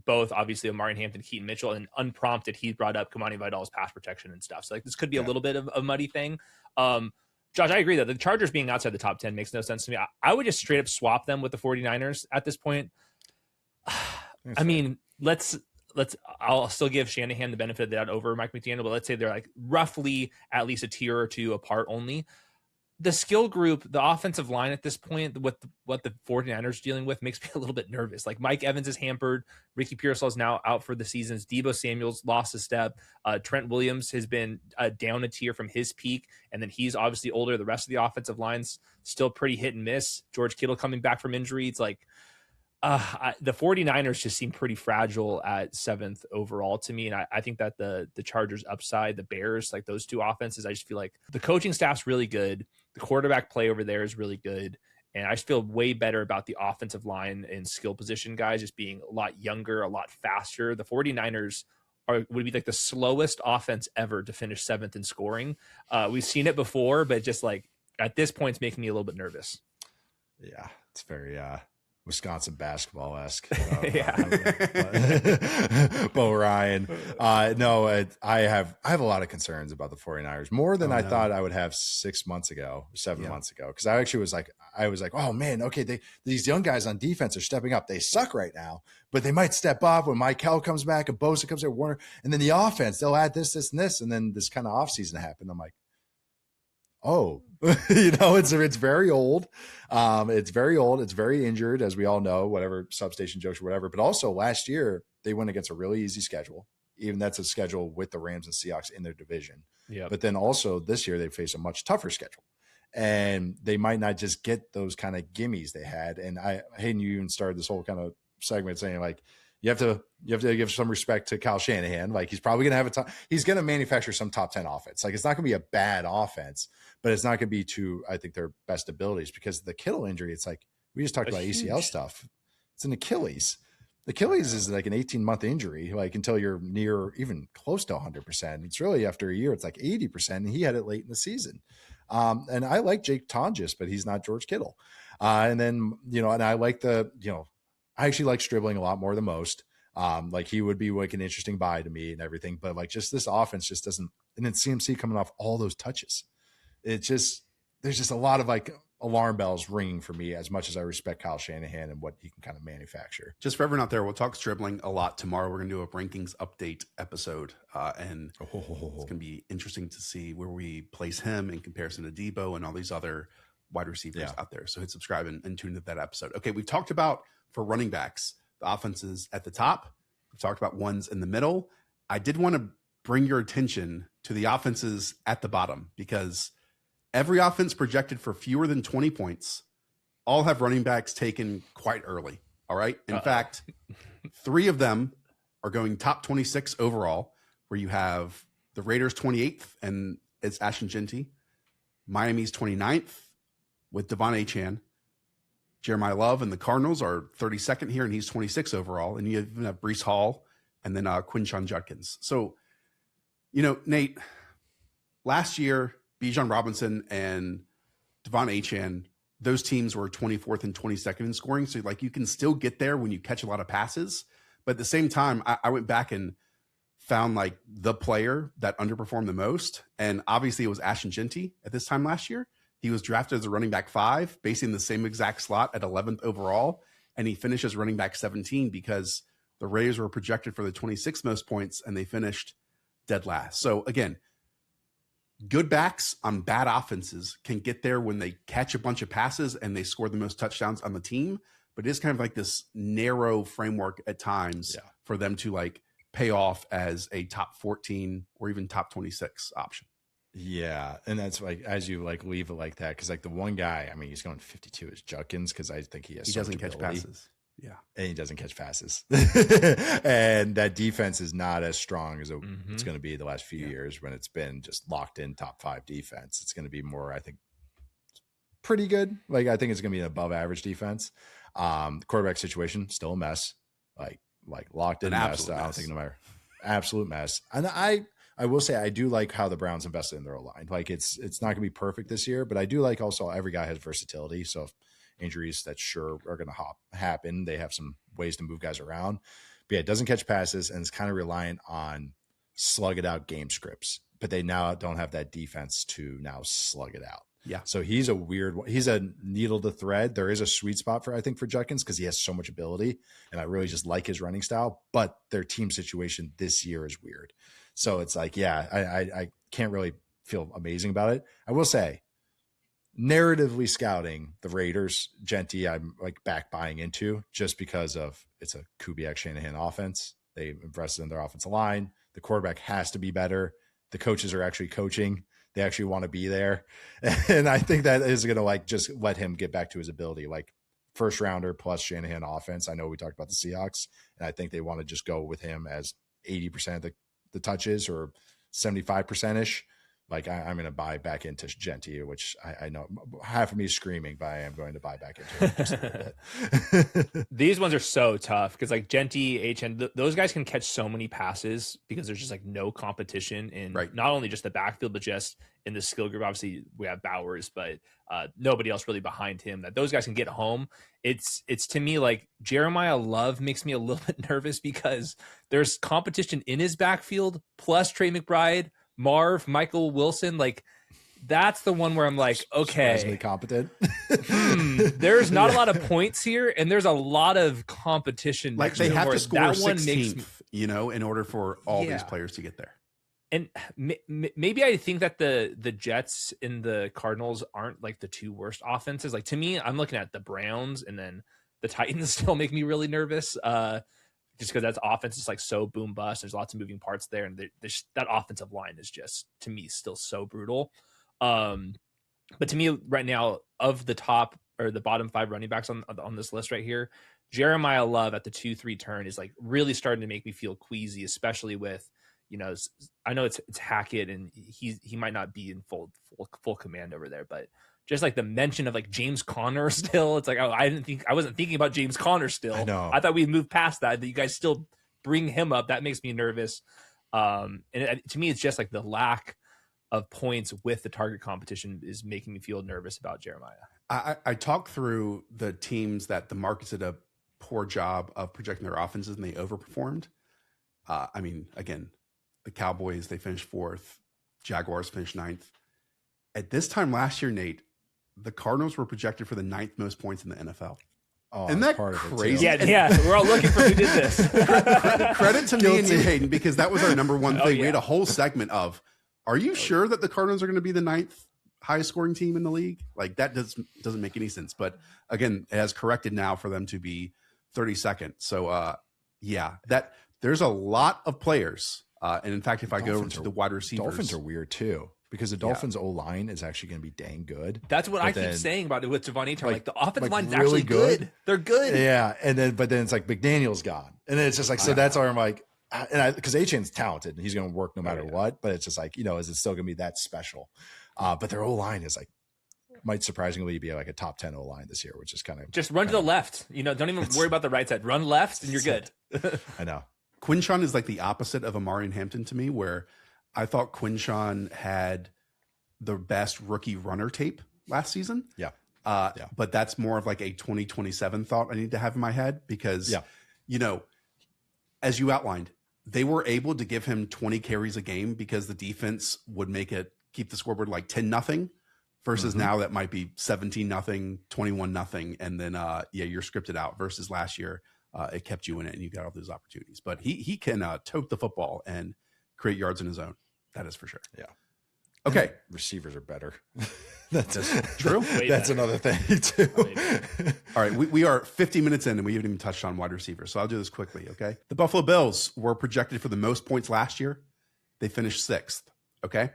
both obviously Amari Hampton, Keaton Mitchell, and unprompted, he brought up Kamani Vidal's pass protection and stuff. So like this could be a little bit of a muddy thing. Josh, I agree that the Chargers being outside the top 10 makes no sense to me. I would just straight up swap them with the 49ers at this point. I mean, I'll still give Shanahan the benefit of the doubt over Mike McDaniel, but let's say they're like roughly at least a tier or two apart only. The skill group, the offensive line at this point, what the 49ers are dealing with makes me a little bit nervous. Like Mike Evans is hampered. Ricky Pearsall is now out for the season. Deebo Samuel's lost a step. Trent Williams has been down a tier from his peak. And then he's obviously older. The rest of the offensive line's still pretty hit and miss. George Kittle coming back from injury. It's like, the 49ers just seem pretty fragile at 7th overall to me. And I think that the Chargers upside, the Bears, like those two offenses, I just feel like the coaching staff's really good. The quarterback play over there is really good. And I just feel way better about the offensive line and skill position guys just being a lot younger, a lot faster. The 49ers would be like the slowest offense ever to finish 7th in scoring. We've seen it before, but just like at this point, it's making me a little bit nervous. Yeah, it's very, Wisconsin basketball-esque. Yeah. Bo Ryan. No, I have a lot of concerns about the 49ers, more than I thought I would have 7 months ago. Because I actually was like, oh man, okay, these young guys on defense are stepping up. They suck right now, but they might step up when Michael comes back and Bosa comes there, Warner, and then the offense, they'll add this, and this, and then this kind of offseason happened. I'm like, oh, it's very old. It's very old. It's very injured, as we all know, whatever substation jokes or whatever. But also last year, they went against a really easy schedule. Even that's a schedule with the Rams and Seahawks in their division. Yeah. But then also this year, they face a much tougher schedule. And they might not just get those kind of gimmies they had. And Hayden, you even started this whole kind of segment saying, like, you have to give some respect to Kyle Shanahan. Like, he's probably going to have he's going to manufacture some top 10 offense. Like, it's not going to be a bad offense, but it's not going to be to, I think, their best abilities, because the Kittle injury, it's like, we just talked about ACL stuff. It's an Achilles. The Achilles is like an 18-month injury, like until you're near even close to 100%. It's really after a year, it's like 80%. And he had it late in the season. And I like Jake Tonjes, but he's not George Kittle. And then, and I like I actually like Stribling a lot more than most. Like, he would be like an interesting buy to me and everything, but like, just this offense just doesn't, and then CMC coming off all those touches. There's just a lot of like alarm bells ringing for me, as much as I respect Kyle Shanahan and what he can kind of manufacture. Just for everyone out there, we'll talk Stribling a lot tomorrow. We're going to do a rankings update episode, and it's going to be interesting to see where we place him in comparison to Debo and all these other wide receivers out there. So hit subscribe and tune into that episode. Okay, we've talked about, for running backs, the offenses at the top. We've talked about ones in the middle. I did want to bring your attention to the offenses at the bottom, because every offense projected for fewer than 20 points all have running backs taken quite early. All right. In fact, 3 of them are going top 26 overall, where you have the Raiders 28th, and it's Ashton Jeanty. Miami's 29th with Devon Achane. Jeremiah Love and the Cardinals are 32nd here, and he's 26 overall. And you even have Breece Hall and then Quinshon Judkins. So, Nate, last year, Bijan Robinson and Devon Achane, those teams were 24th and 22nd in scoring. So, like, you can still get there when you catch a lot of passes. But at the same time, I went back and found like the player that underperformed the most. And obviously it was Ashton Jeanty at this time last year. He was drafted as a running back 5, based in the same exact slot at 11th overall. And he finished as running back 17 because the Raiders were projected for the 26th most points, and they finished dead last. So again, good backs on bad offenses can get there when they catch a bunch of passes and they score the most touchdowns on the team. But it is kind of like this narrow framework at times for them to like pay off as a top 14 or even top 26 option. Yeah. And that's like, as you like leave it like that, because like the one guy, I mean, he's going 52 is Judkins, because I think he doesn't catch passes. Yeah. And he doesn't catch passes. And that defense is not as strong as it's going to be the last few years, when it's been just locked in top 5 defense. It's going to be more, I think, pretty good. Like, I think it's going to be an above average defense. The quarterback situation, still a mess. Like locked in mess. I don't think no matter. Absolute mess. And I will say, I do like how the Browns invested in their O-line. Like, it's not going to be perfect this year, but I do like also every guy has versatility. So if injuries that sure are going to happen, they have some ways to move guys around. But yeah, it doesn't catch passes, and it's kind of reliant on slug it out game scripts. But they now don't have that defense to now slug it out. Yeah. So he's a weird one. He's a needle to thread. There is a sweet spot I think for Judkins, because he has so much ability, and I really just like his running style. But their team situation this year is weird. So it's like, I can't really feel amazing about it. I will say, narratively scouting the Raiders, Jeanty, I'm like back buying into, just because of it's a Kubiak Shanahan offense. They invested in their offensive line. The quarterback has to be better. The coaches are actually coaching. They actually want to be there. And I think that is going to like just let him get back to his ability. Like, first rounder plus Shanahan offense. I know we talked about the Seahawks, and I think they want to just go with him as 80% of the touches, or 75% ish. Like I'm going to buy back into Jeanty, which I know half of me is screaming, but I am going to buy back into it just a little bit. These ones are so tough because like Jeanty, HN, those guys can catch so many passes because there's just like no competition in not only just the backfield, but just in the skill group. Obviously we have Bowers, but nobody else really behind him that those guys can get home. It's to me like Jeremiah Love makes me a little bit nervous because there's competition in his backfield plus Trey McBride, Marv, Michael Wilson. Like that's the one where I'm like, okay, competent. There's not a lot of points here, and there's a lot of competition. Like they have to score 16th, you know, in order for all these players to get there. And maybe I think that the Jets and the Cardinals aren't like the two worst offenses. Like to me, I'm looking at the Browns, and then the Titans still make me really nervous. Just because that offense is like so boom bust. There's lots of moving parts there, and that offensive line is just to me still so brutal. But to me right now, of the top or the bottom 5 running backs on this list right here, Jeremiah Love at the 2-3 turn is like really starting to make me feel queasy, especially with, you know, I know it's Hackett and he might not be in full command over there, but just like the mention of like James Conner still, it's like, oh, I wasn't thinking about James Conner still. I know. I thought we moved past that you guys still bring him up. That makes me nervous. And to me, it's just like the lack of points with the target competition is making me feel nervous about Jeremiah. I talked through the teams that the markets did a poor job of projecting their offenses and they overperformed. I mean, again, the Cowboys, they finished 4th. Jaguars finished 9th. At this time last year, Nate, the Cardinals were projected for the 9th most points in the NFL. Oh, isn't that crazy? Yeah. We're all looking for who did this. Credit to me and you, Hayden, because that was our number one thing. We had a whole segment of, are you sure that the Cardinals are going to be the 9th highest scoring team in the league? Like that doesn't make any sense. But again, it has corrected now for them to be 32nd. So that there's a lot of players. And in fact, if I go over to the wide receivers, Dolphins are weird too. Because the Dolphins O-line is actually going to be dang good. That's what I keep saying about it with Javon Achane. Like the offensive line is really actually good. They're good. Yeah, but then it's like McDaniel's gone, and then it's just like so. That's why I'm like, because Achane's talented and he's going to work no matter what. But it's just like, you know, is it still going to be that special? But their O-line is like might surprisingly be like a top 10 O-line this year, which is kind of just run to the left. You know, don't even worry about the right side. Run left, and you're good. I know. Quinshon is like the opposite of Amari and Hampton to me, where I thought Quinshon had the best rookie runner tape last season. But that's more of like a 2027 thought I need to have in my head because, you know, as you outlined, they were able to give him 20 carries a game because the defense would keep the scoreboard like 10-0 versus now that might be 17-0, 21-0. And then, you're scripted out versus last year. It kept you in it and you got all those opportunities, but he can tote the football and create yards in his own. That is for sure. Yeah. Okay. And receivers are better. That's true. That's another thing too. All right. We are 50 minutes in and we haven't even touched on wide receivers. So I'll do this quickly. Okay. The Buffalo Bills were projected for the most points last year. They finished 6th. Okay.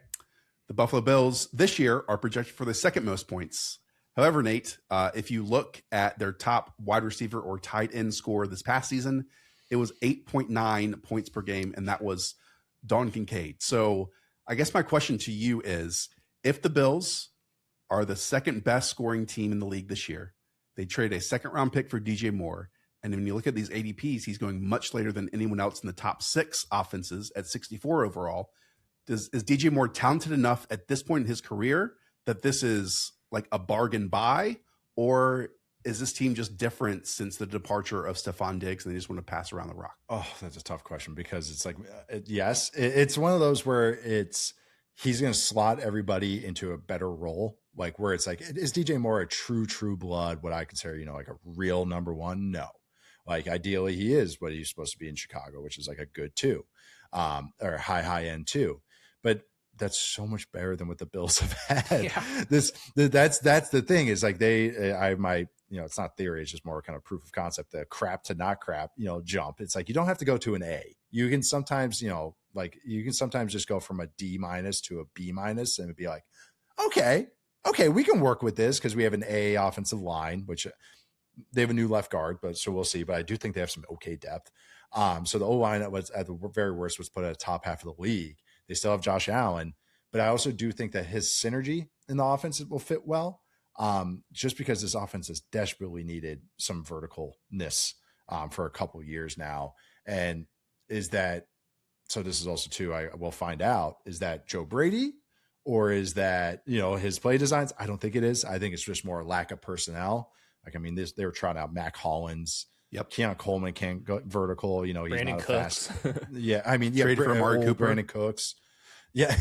The Buffalo Bills this year are projected for the 2nd most points. However, Nate, if you look at their top wide receiver or tight end score this past season, it was 8.9 points per game. And that was Don Kincaid. So I guess my question to you is, if the Bills are the 2nd best scoring team in the league this year, they trade a 2nd round pick for DJ Moore. And when you look at these ADPs, he's going much later than anyone else in the top 6 offenses at 64 overall. Is DJ Moore talented enough at this point in his career that this is like a bargain buy, or is this team just different since the departure of Stephon Diggs and they just want to pass around the rock? Oh, that's a tough question because it's like, yes, it's one of those where he's going to slot everybody into a better role. Like where it's like, is DJ Moore a true blood? What I consider, you know, like a real number 1? No, like ideally he is what he's supposed to be in Chicago, which is like a good 2, or high end 2, but that's so much better than what the Bills have had. Yeah. That's the thing is like it's not theory. It's just more kind of proof of concept, the crap to not crap, you know, jump. It's like, you don't have to go to an A. You can sometimes, you know, like you can sometimes just go from a D- to a B- and it'd be like, okay, we can work with this because we have an A offensive line, which they have a new left guard, so we'll see. But I do think they have some okay depth. So the O-line that was at the very worst was put at the top half of the league. They still have Josh Allen, but I also do think that his synergy in the offense will fit well. Just because this offense has desperately needed some verticalness for a couple years now. And so this is also too, I will find out, is that Joe Brady or is that, his play designs? I don't think it is. I think it's just more lack of personnel. Like, I mean, they were trying out Mac Hollins. Yep. Keon Coleman can't go vertical. He's Brandon not Cooks. fast. Yeah. I mean, Traded for Amari Cooper. Brandon Cooks. Yeah.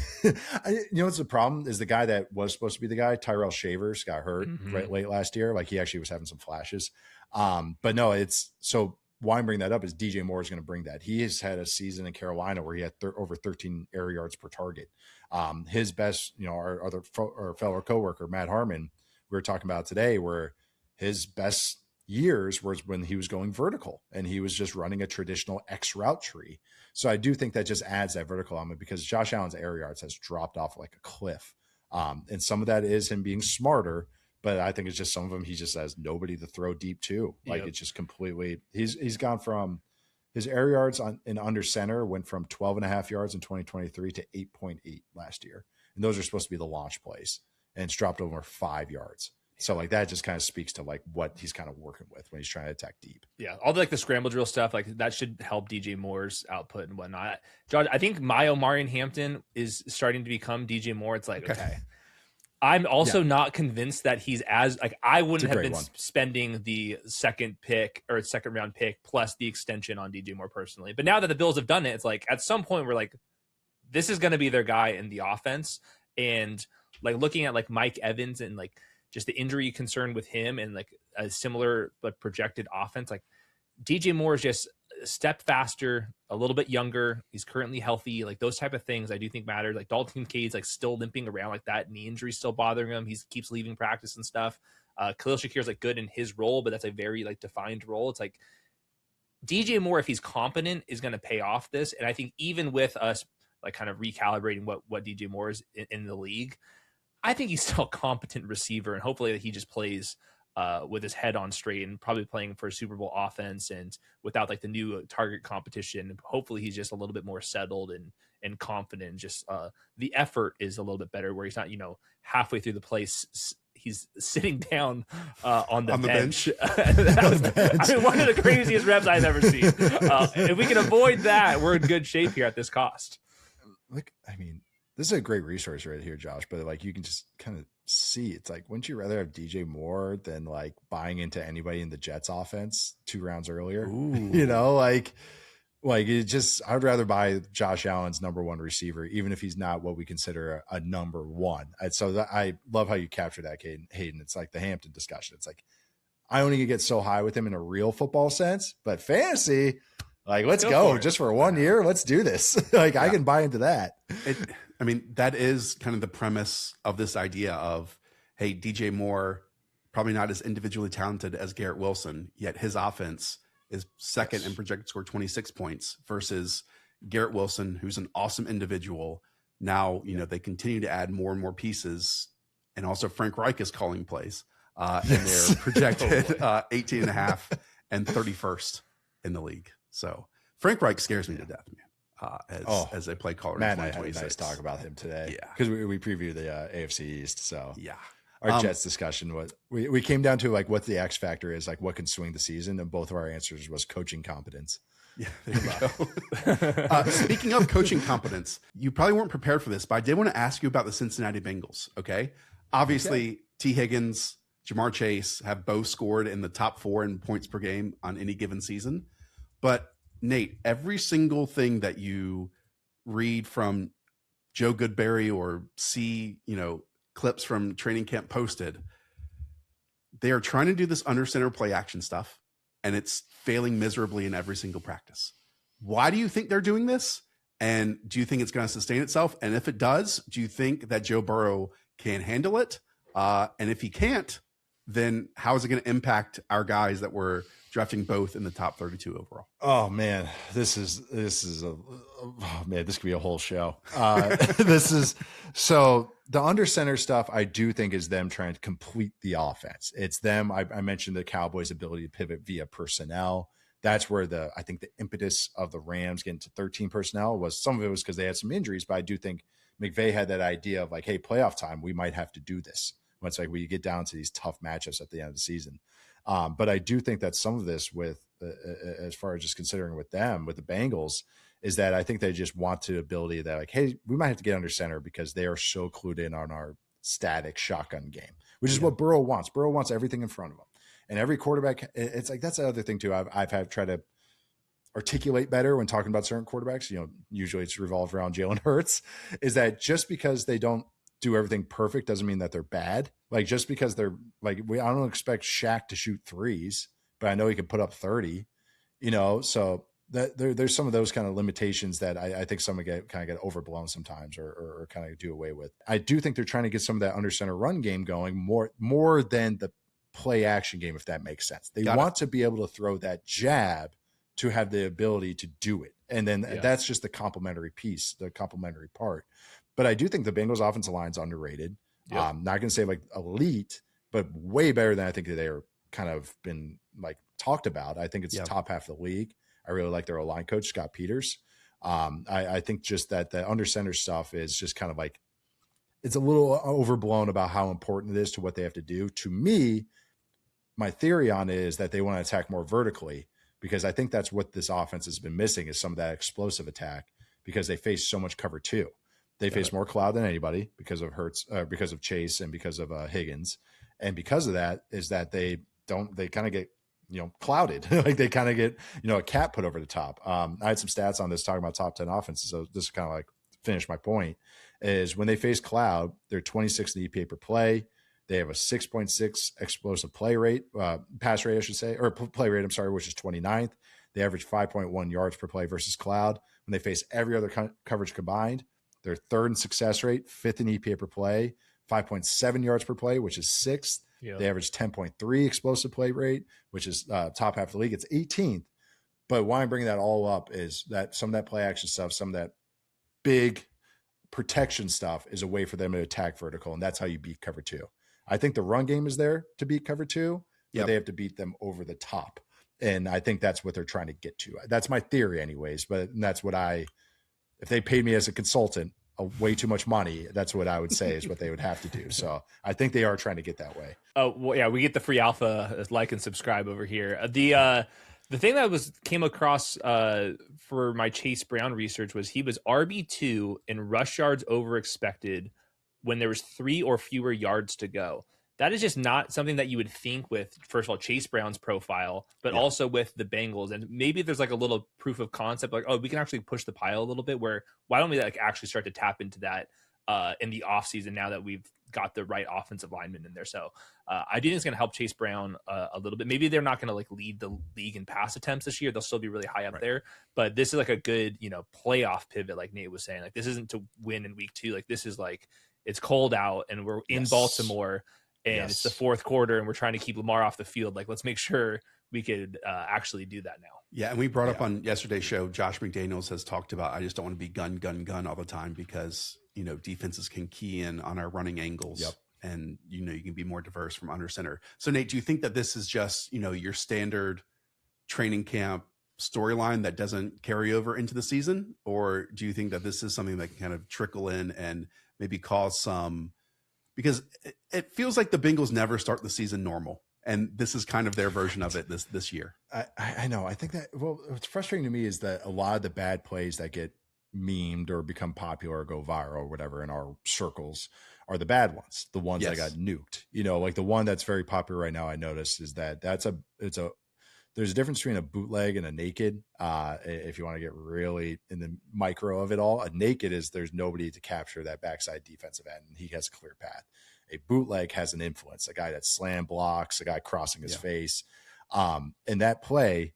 What's the problem is the guy that was supposed to be the guy, Tyrell Shavers, got hurt right late last year. Like, he actually was having some flashes. But no, so why I'm bringing that up is DJ Moore is going to bring that. He has had a season in Carolina where he had over 13 air yards per target. His best, our fellow coworker, Matt Harmon, we were talking about today, where his best years was when he was going vertical and he was just running a traditional X route tree. So I do think that just adds that vertical element, because Josh Allen's air yards has dropped off like a cliff. And some of that is him being smarter, but I think it's just some of them, he just has nobody to throw deep to. Like, it's just completely, he's gone from his air yards in under center went from 12.5 yards in 2023 to 8.8 last year. And those are supposed to be the launch plays, and it's dropped over 5 yards. So like that just kind of speaks to like what he's kind of working with when he's trying to attack deep. Yeah, all the scramble drill stuff, like that should help DJ Moore's output and whatnot. John, I think my Omarion Hampton is starting to become DJ Moore. It's like, okay. I'm also not convinced that he's I wouldn't have been spending the second round pick plus the extension on DJ Moore personally. But now that the Bills have done it, it's like at some point we're like, this is going to be their guy in the offense. And like looking at like Mike Evans and like just the injury concern with him and like a similar but projected offense, like DJ Moore is just a step faster, a little bit younger. He's currently healthy. Like those type of things I do think matter. Like Dalton Kincaid's like still limping around like that. Knee injury still bothering him. He keeps leaving practice and stuff. Khalil Shakir's like good in his role, but that's a very like defined role. It's like DJ Moore, if he's competent, is going to pay off this. And I think even with us like kind of recalibrating what DJ Moore is in the league, I think he's still a competent receiver, and hopefully that he just plays with his head on straight and probably playing for a Super Bowl offense and without like the new target competition. Hopefully he's just a little bit more settled and confident. Just the effort is a little bit better where he's not, halfway through the place, he's sitting down on the bench. I mean, one of the craziest reps I've ever seen. If we can avoid that, we're in good shape here at this cost. Look, I mean, this is a great resource right here, Josh, but like you can just kind of see, it's like, wouldn't you rather have DJ Moore than like buying into anybody in the Jets offense 2 rounds earlier? Ooh. Like it just, I would rather buy Josh Allen's number 1 receiver, even if he's not what we consider a number 1. So I love how you capture that, Hayden. It's like the Hampton discussion. It's like, I only get so high with him in a real football sense, but fantasy, like, let's go just for 1 year. Let's do this. Like, I can buy into that. I mean, that is kind of the premise of this idea of, hey, DJ Moore, probably not as individually talented as Garrett Wilson, yet his offense is second and projected to score 26 points versus Garrett Wilson, who's an awesome individual. Now, they continue to add more and more pieces. And also Frank Reich is calling plays. And they're projected 18.5 and 31st in the league. So Frank Reich scares me to death, man. As a play caller. Matt and I had a nice talk about him today. Yeah. Because we previewed the AFC East. So yeah. Our Jets discussion was, we came down to like what the X factor is, like what can swing the season. And both of our answers was coaching competence. Yeah, there you go. Speaking of coaching competence, you probably weren't prepared for this, but I did want to ask you about the Cincinnati Bengals. Okay. Obviously, T. Higgins, Jamar Chase have both scored in the top 4 in points per game on any given season. But Nate, every single thing that you read from Joe Goodberry or see, clips from training camp posted, they are trying to do this under center play action stuff, and it's failing miserably in every single practice. Why do you think they're doing this? And do you think it's going to sustain itself? And if it does, do you think that Joe Burrow can handle it? And if he can't, then how is it going to impact our guys that were drafting both in the top 32 overall? Oh man, this could be a whole show. So the under center stuff, I do think is them trying to complete the offense. It's them. I mentioned the Cowboys' ability to pivot via personnel. That's where I think the impetus of the Rams getting to 13 personnel was. Some of it was because they had some injuries, but I do think McVay had that idea of like, hey, playoff time, we might have to do this. It's like when you get down to these tough matchups at the end of the season. But I do think that some of this with, as far as just considering with them, with the Bengals, is that I think they just want the ability that like, hey, we might have to get under center because they are so clued in on our static shotgun game, which is what Burrow wants. Burrow wants everything in front of him. And every quarterback, it's like, that's the other thing too. I've had tried to articulate better when talking about certain quarterbacks, usually it's revolved around Jalen Hurts, is that just because they don't do everything perfect doesn't mean that they're bad. Like just because they're like, I don't expect Shaq to shoot threes, but I know he can put up 30, so that there's some of those kind of limitations that I think some get overblown sometimes or kind of do away with. I do think they're trying to get some of that under center run game going more than the play action game, if that makes sense. They want to be able to throw that jab to have the ability to do it. And then that's just the complementary piece, the complementary part. But I do think the Bengals offensive line's underrated. Not going to say like elite, but way better than I think that they're kind of been like talked about. I think it's the top half of the league. I really like their O-line coach, Scott Peters. I think just that the under center stuff is just kind of like, it's a little overblown about how important it is to what they have to do. To me, my theory on it is that they want to attack more vertically, because I think that's what this offense has been missing, is some of that explosive attack, because they face so much cover two. They face more cloud than anybody because of Hurts, because of Chase, and because of Higgins. And because of that is that they kind of get, clouded. Like they kind of get, a cap put over the top. I had some stats on this talking about top 10 offenses. So this is kind of like finish my point, is when they face cloud, they're 26th in EPA per play. They have a 6.6 explosive play rate, pass rate, I should say, or play rate, I'm sorry, which is 29th. They average 5.1 yards per play versus cloud. When they face every other coverage combined, they're third in success rate, fifth in EPA per play, 5.7 yards per play, which is sixth. Yep. They average 10.3 explosive play rate, which is top half of the league. It's 18th. But why I'm bringing that all up is that some of that play action stuff, some of that big protection stuff is a way for them to attack vertical, and that's how you beat cover two. I think the run game is there to beat cover two, but they have to beat them over the top. And I think that's what they're trying to get to. That's my theory anyways, but that's what if they paid me as a consultant way too much money, that's what I would say is what they would have to do. So I think they are trying to get that way. Oh, well, yeah, we get the free alpha, like and subscribe over here. The thing that came across for my Chase Brown research was he was RB2 in rush yards over expected when there was 3 or fewer yards to go. That is just not something that you would think with, first of all, Chase Brown's profile, but also with the Bengals. And maybe there's like a little proof of concept, like, oh, we can actually push the pile a little bit, where why don't we like actually start to tap into that in the offseason now that we've got the right offensive lineman in there. So I do think it's going to help Chase Brown a little bit. Maybe they're not going to like lead the league in pass attempts this year. They'll still be really high up there, but this is like a good, playoff pivot. Like Nate was saying, like, this isn't to win in week 2. Like this is like, it's cold out and we're in Baltimore and it's the fourth quarter and we're trying to keep Lamar off the field. Like, let's make sure we could actually do that now. Yeah. And we brought up on yesterday's show, Josh McDaniels has talked about, I just don't want to be gun all the time because, defenses can key in on our running angles. Yep. And, you can be more diverse from under center. So Nate, do you think that this is just, your standard training camp storyline that doesn't carry over into the season? Or do you think that this is something that can kind of trickle in and maybe cause some, because it feels like the Bengals never start the season normal. And this is kind of their version of it this year. I know. I think that, what's frustrating to me is that a lot of the bad plays that get memed or become popular or go viral or whatever in our circles are the bad ones. The ones that got nuked, like the one that's very popular right now. I noticed is that there's a difference between a bootleg and a naked. If you want to get really in the micro of it all, a naked is there's nobody to capture that backside defensive end, and he has a clear path. A bootleg has an influence, a guy that slam blocks, a guy crossing his face. In that play,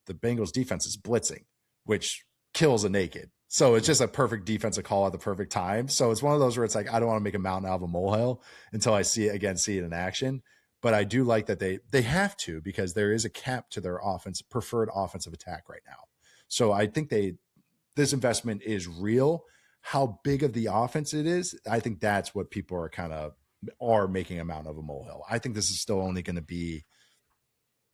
the Bengals defense is blitzing, which kills a naked. So it's just a perfect defensive call at the perfect time. So it's one of those where it's like, I don't want to make a mountain out of a molehill until I see it in action. But I do like that they have to, because there is a cap to their preferred offensive attack right now. So I think this investment is real. How big of the offense it is, I think that's what people are making a mountain of a molehill. I think this is still only going to be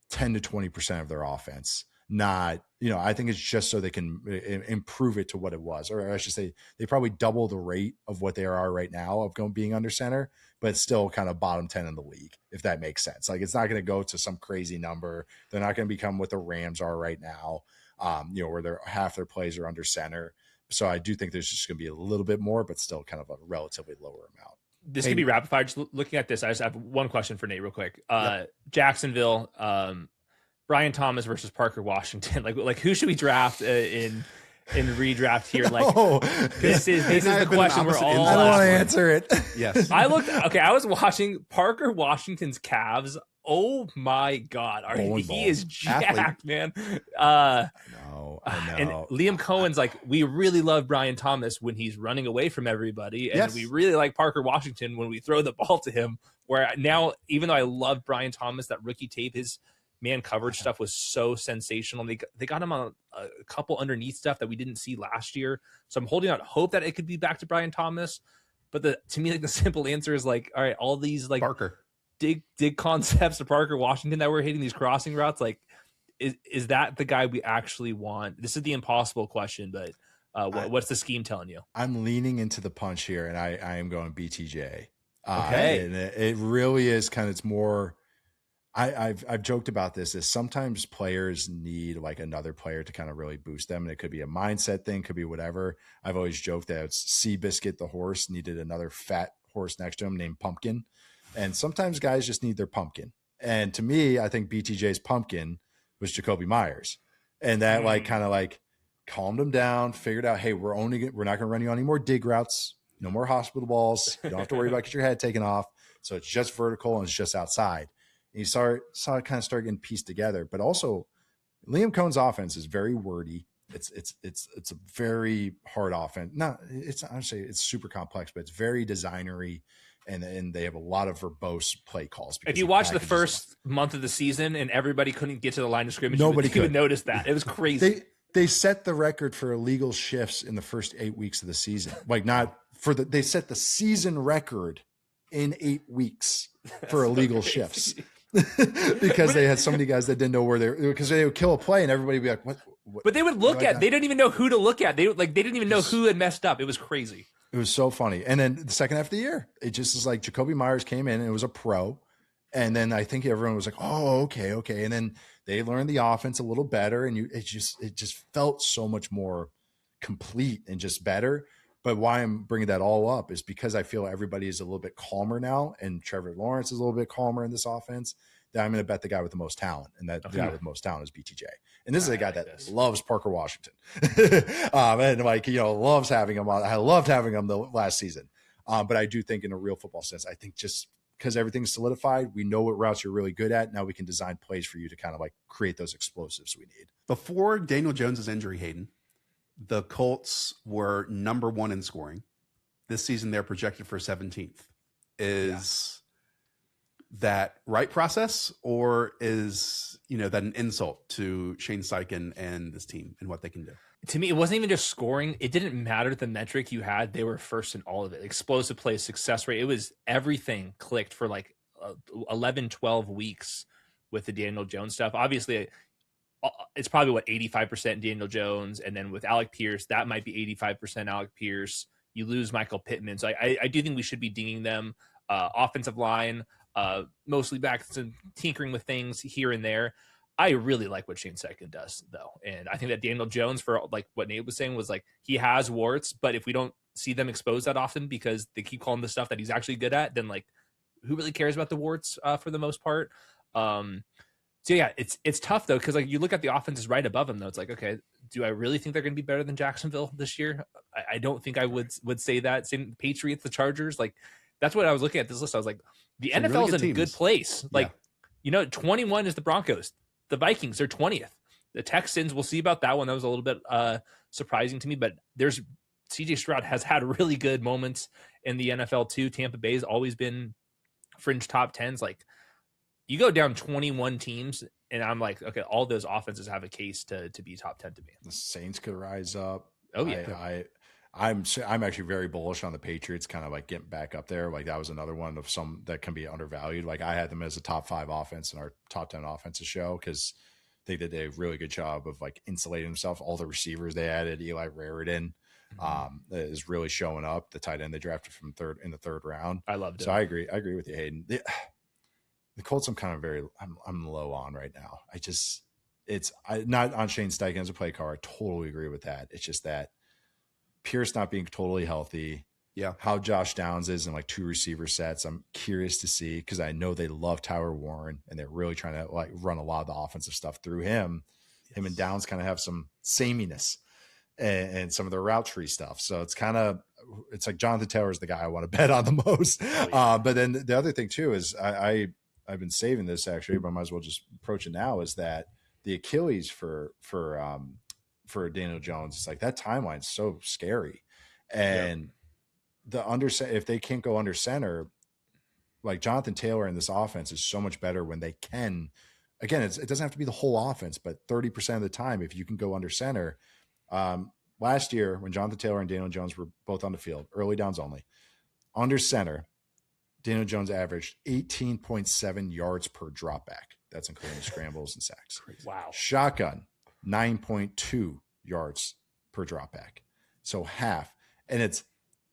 10 to 20% of their offense. not, I think it's just so they can improve it to what it was, or I should say they probably double the rate of what they are right now of being under center, but it's still kind of bottom 10 in the league, if that makes sense. Like, it's not going to go to some crazy number. They're not going to become what the Rams are right now, where half their plays are under center. So I do think there's just going to be a little bit more, but still kind of a relatively lower amount. This could be rapid fire. Just looking at this, I just have one question for Nate real quick. Jacksonville, Brian Thomas versus Parker Washington. Like who should we draft in redraft here? Like, this is the question we're all. I don't want to answer it. Yes. I was watching Parker Washington's calves. Oh my God. He is jacked, athlete. Man. I know. And Liam Cohen's like, we really love Brian Thomas when he's running away from everybody. And we really like Parker Washington when we throw the ball to him. Where now, even though I love Brian Thomas, that rookie tape, his man coverage stuff was so sensational. They got him on a couple underneath stuff that we didn't see last year. So I'm holding out hope that it could be back to Brian Thomas. But to me, like, the simple answer is like, all right, all these like Parker dig concepts of Parker Washington that we're hitting, these crossing routes, like is that the guy we actually want? This is the impossible question, but what's the scheme telling you? I'm leaning into the punch here, and I am going BTJ. Okay. And it really is kind of, it's more, I've joked about this, is sometimes players need like another player to kind of really boost them. And it could be a mindset thing, could be whatever. I've always joked that Seabiscuit, the horse, needed another fat horse next to him named Pumpkin. And sometimes guys just need their pumpkin. And to me, I think BTJ's pumpkin was Jacoby Myers. And that like kind of like calmed him down, figured out, hey, we're not going to run you on any more dig routes, no more hospital balls. You don't have to worry about getting your head taken off. So it's just vertical and it's just outside. And you saw it kind of start getting pieced together. But also, Liam Cohen's offense is very wordy. It's a very hard offense. It's super complex, but it's very designery. And they have a lot of verbose play calls. If you watch the first month of the season and everybody couldn't get to the line of scrimmage, nobody could notice that. It was crazy. They set the record for illegal shifts in the first 8 weeks of the season. They set the season record in 8 weeks for illegal shifts because they had so many guys that didn't know where because they would kill a play and everybody would be like, what? But they would look at, they didn't even know who to look at. They didn't even know who had messed up. It was crazy. It was so funny. And then the second half of the year, it just is like Jacoby Myers came in and it was a pro. And then I think everyone was like, oh, okay. And then they learned the offense a little better. And it just felt so much more complete and just better. But why I'm bringing that all up is because I feel everybody is a little bit calmer now. And Trevor Lawrence is a little bit calmer in this offense. That I'm going to bet the guy with the most talent. And that the guy with the most talent is BTJ. And this is a guy that loves Parker Washington and loves having him on. I loved having him the last season. But I do think in a real football sense, I think just because everything's solidified, we know what routes you're really good at. Now we can design plays for you to kind of like create those explosives we need. Before Daniel Jones's injury, Hayden, the Colts were number 1 in scoring. This season, they're projected for 17th. Is that right process, or is that an insult to Shane Steichen and this team and what they can do? To me, it wasn't even just scoring. It didn't matter the metric you had. They were first in all of it. Explosive plays, success rate. It was everything clicked for like 11, 12 weeks with the Daniel Jones stuff. Obviously, it's probably 85% Daniel Jones. And then with Alec Pierce, that might be 85% Alec Pierce. You lose Michael Pittman. So I do think we should be dinging them. Offensive line, mostly back to tinkering with things here and there. I really like what Shane Steichen does, though. And I think that Daniel Jones, for like what Nate was saying, was like, he has warts, but if we don't see them exposed that often because they keep calling the stuff that he's actually good at, then like, who really cares about the warts for the most part? So yeah, it's tough though, because like you look at the offenses right above him though, it's like, okay, do I really think they're going to be better than Jacksonville this year? I don't think I would say that. Same Patriots, the Chargers, like that's what I was looking at this list. I was like, the NFL is in a good place. Like, 21 is the Broncos. The Vikings, they're 20th. The Texans, we'll see about that one. That was a little bit surprising to me, but CJ Stroud has had really good moments in the NFL too. Tampa Bay has always been fringe top 10s. Like, you go down 21 teams, and I'm like, okay, all those offenses have a case to be top 10 to me. The Saints could rise up. Oh yeah. I'm actually very bullish on the Patriots, kind of like getting back up there. Like that was another one of some that can be undervalued. Like I had them as a top 5 offense in our top 10 offensive show because think they did a really good job of like insulating themselves. All the receivers they added, Eli Raritan is really showing up. The tight end they drafted in the third round. I loved it. So I agree with you, Hayden. The Colts I'm low on right now. It's not on Shane Steichen as a play caller. I totally agree with that. It's just that Pierce not being totally healthy. Yeah. How Josh Downs is in like 2 receiver sets. I'm curious to see, because I know they love Tyler Warren and they're really trying to like run a lot of the offensive stuff through him. Yes. Him and Downs kind of have some sameness and some of the route tree stuff. So it's like Jonathan Taylor is the guy I want to bet on the most. Oh, yeah. But then the other thing too is I've been saving this actually, but I might as well just approach it now, is that the Achilles for Daniel Jones, it's like that timeline's so scary. And if they can't go under center, like Jonathan Taylor in this offense is so much better when they can. Again, it doesn't have to be the whole offense, but 30% of the time, if you can go under center. Last year, when Jonathan Taylor and Daniel Jones were both on the field, early downs only, under center, Daniel Jones averaged 18.7 yards per dropback. That's including scrambles and sacks. Wow. Shotgun, 9.2 yards per dropback. So half. And it's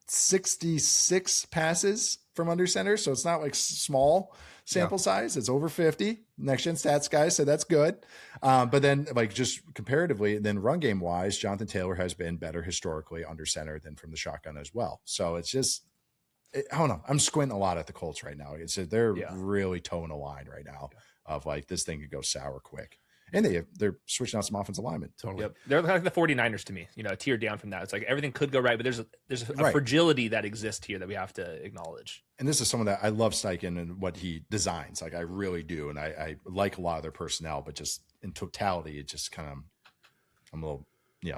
66 passes from under center. So it's not like small sample size. It's over 50. Next gen stats guys said that's good. But then like just comparatively, then run game wise, Jonathan Taylor has been better historically under center than from the shotgun as well. So it's just, I don't know. I'm squinting a lot at the Colts right now. They're really towing a line right now of like this thing could go sour quick. And they're switching out some offensive alignment. Totally. Yep. They're like the 49ers to me, a tier down from that. It's like everything could go right, but there's a fragility that exists here that we have to acknowledge. And this is someone that I love Steichen and what he designs. Like I really do. And I like a lot of their personnel, but just in totality, it just kind of, I'm a little,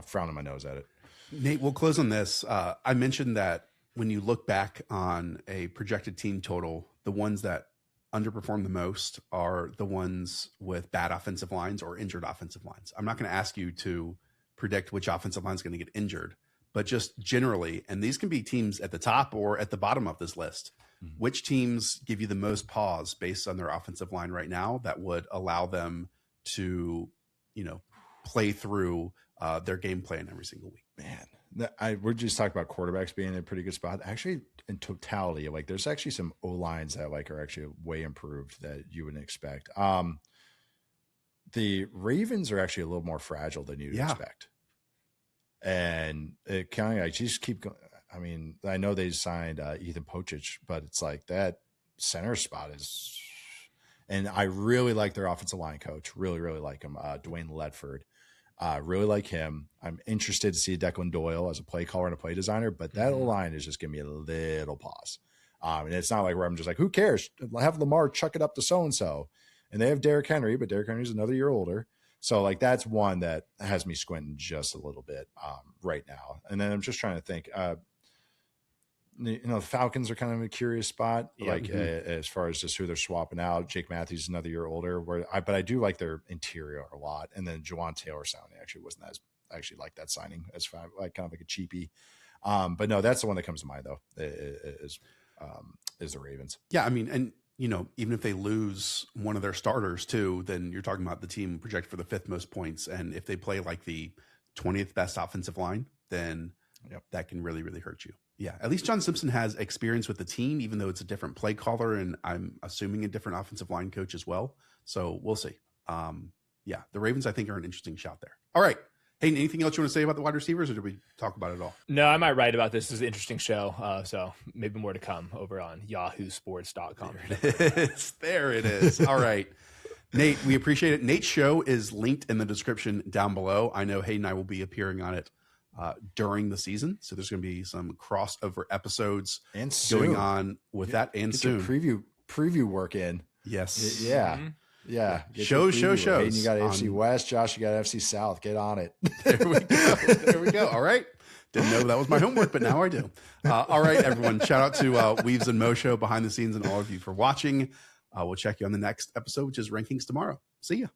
frowning my nose at it. Nate, we'll close on this. I mentioned that when you look back on a projected team total, the ones that underperform the most are the ones with bad offensive lines or injured offensive lines. I'm not going to ask you to predict which offensive line is going to get injured, but just generally, and these can be teams at the top or at the bottom of this list, which teams give you the most pause based on their offensive line right now that would allow them to, play through their game plan every single week? Man, we're just talking about quarterbacks being in a pretty good spot. Actually, in totality, like there's actually some O lines that like are actually way improved that you wouldn't expect. The Ravens are actually a little more fragile than you'd expect, and it kind of like just keep going. I mean, I know they signed Ethan Pocic, but it's like that center spot is, and I really like their offensive line coach. Really, really like him, Dwayne Ledford. Really like him. I'm interested to see Declan Doyle as a play caller and a play designer, but that line is just giving me a little pause. And it's not like where I'm just like, who cares? Have Lamar chuck it up to so-and-so. And they have Derrick Henry, but Derrick Henry's another year older. So like, that's one that has me squinting just a little bit right now. And then I'm just trying to think, the Falcons are kind of a curious spot, as far as just who they're swapping out. Jake Matthews is another year older, but I do like their interior a lot. And then Juwan Taylor signing actually like that signing as like kind of like a cheapie. But no, that's the one that comes to mind though, is the Ravens. Yeah. I mean, and even if they lose one of their starters too, then you're talking about the team projected for the 5th most points. And if they play like the 20th best offensive line, then that can really, really hurt you. Yeah, at least John Simpson has experience with the team, even though it's a different play caller, and I'm assuming a different offensive line coach as well. So we'll see. The Ravens, I think, are an interesting shout there. All right. Hey, anything else you want to say about the wide receivers, or did we talk about it all? No, I might write about this. This is an interesting show. So maybe more to come over on yahoosports.com. There it is. All right. Nate, we appreciate it. Nate's show is linked in the description down below. I know Hayden and I will be appearing on it during the season, so there's going to be some crossover episodes and going on with that, and get soon preview work in. Yes, yeah. Shows. Hayden, you got AFC West. Josh, you got FC South. Get on it. There we go. All right. Didn't know that was my homework, but now I do. All right, everyone. Shout out to Weaves and Mo Show behind the scenes, and all of you for watching. We'll check you on the next episode, which is rankings tomorrow. See ya.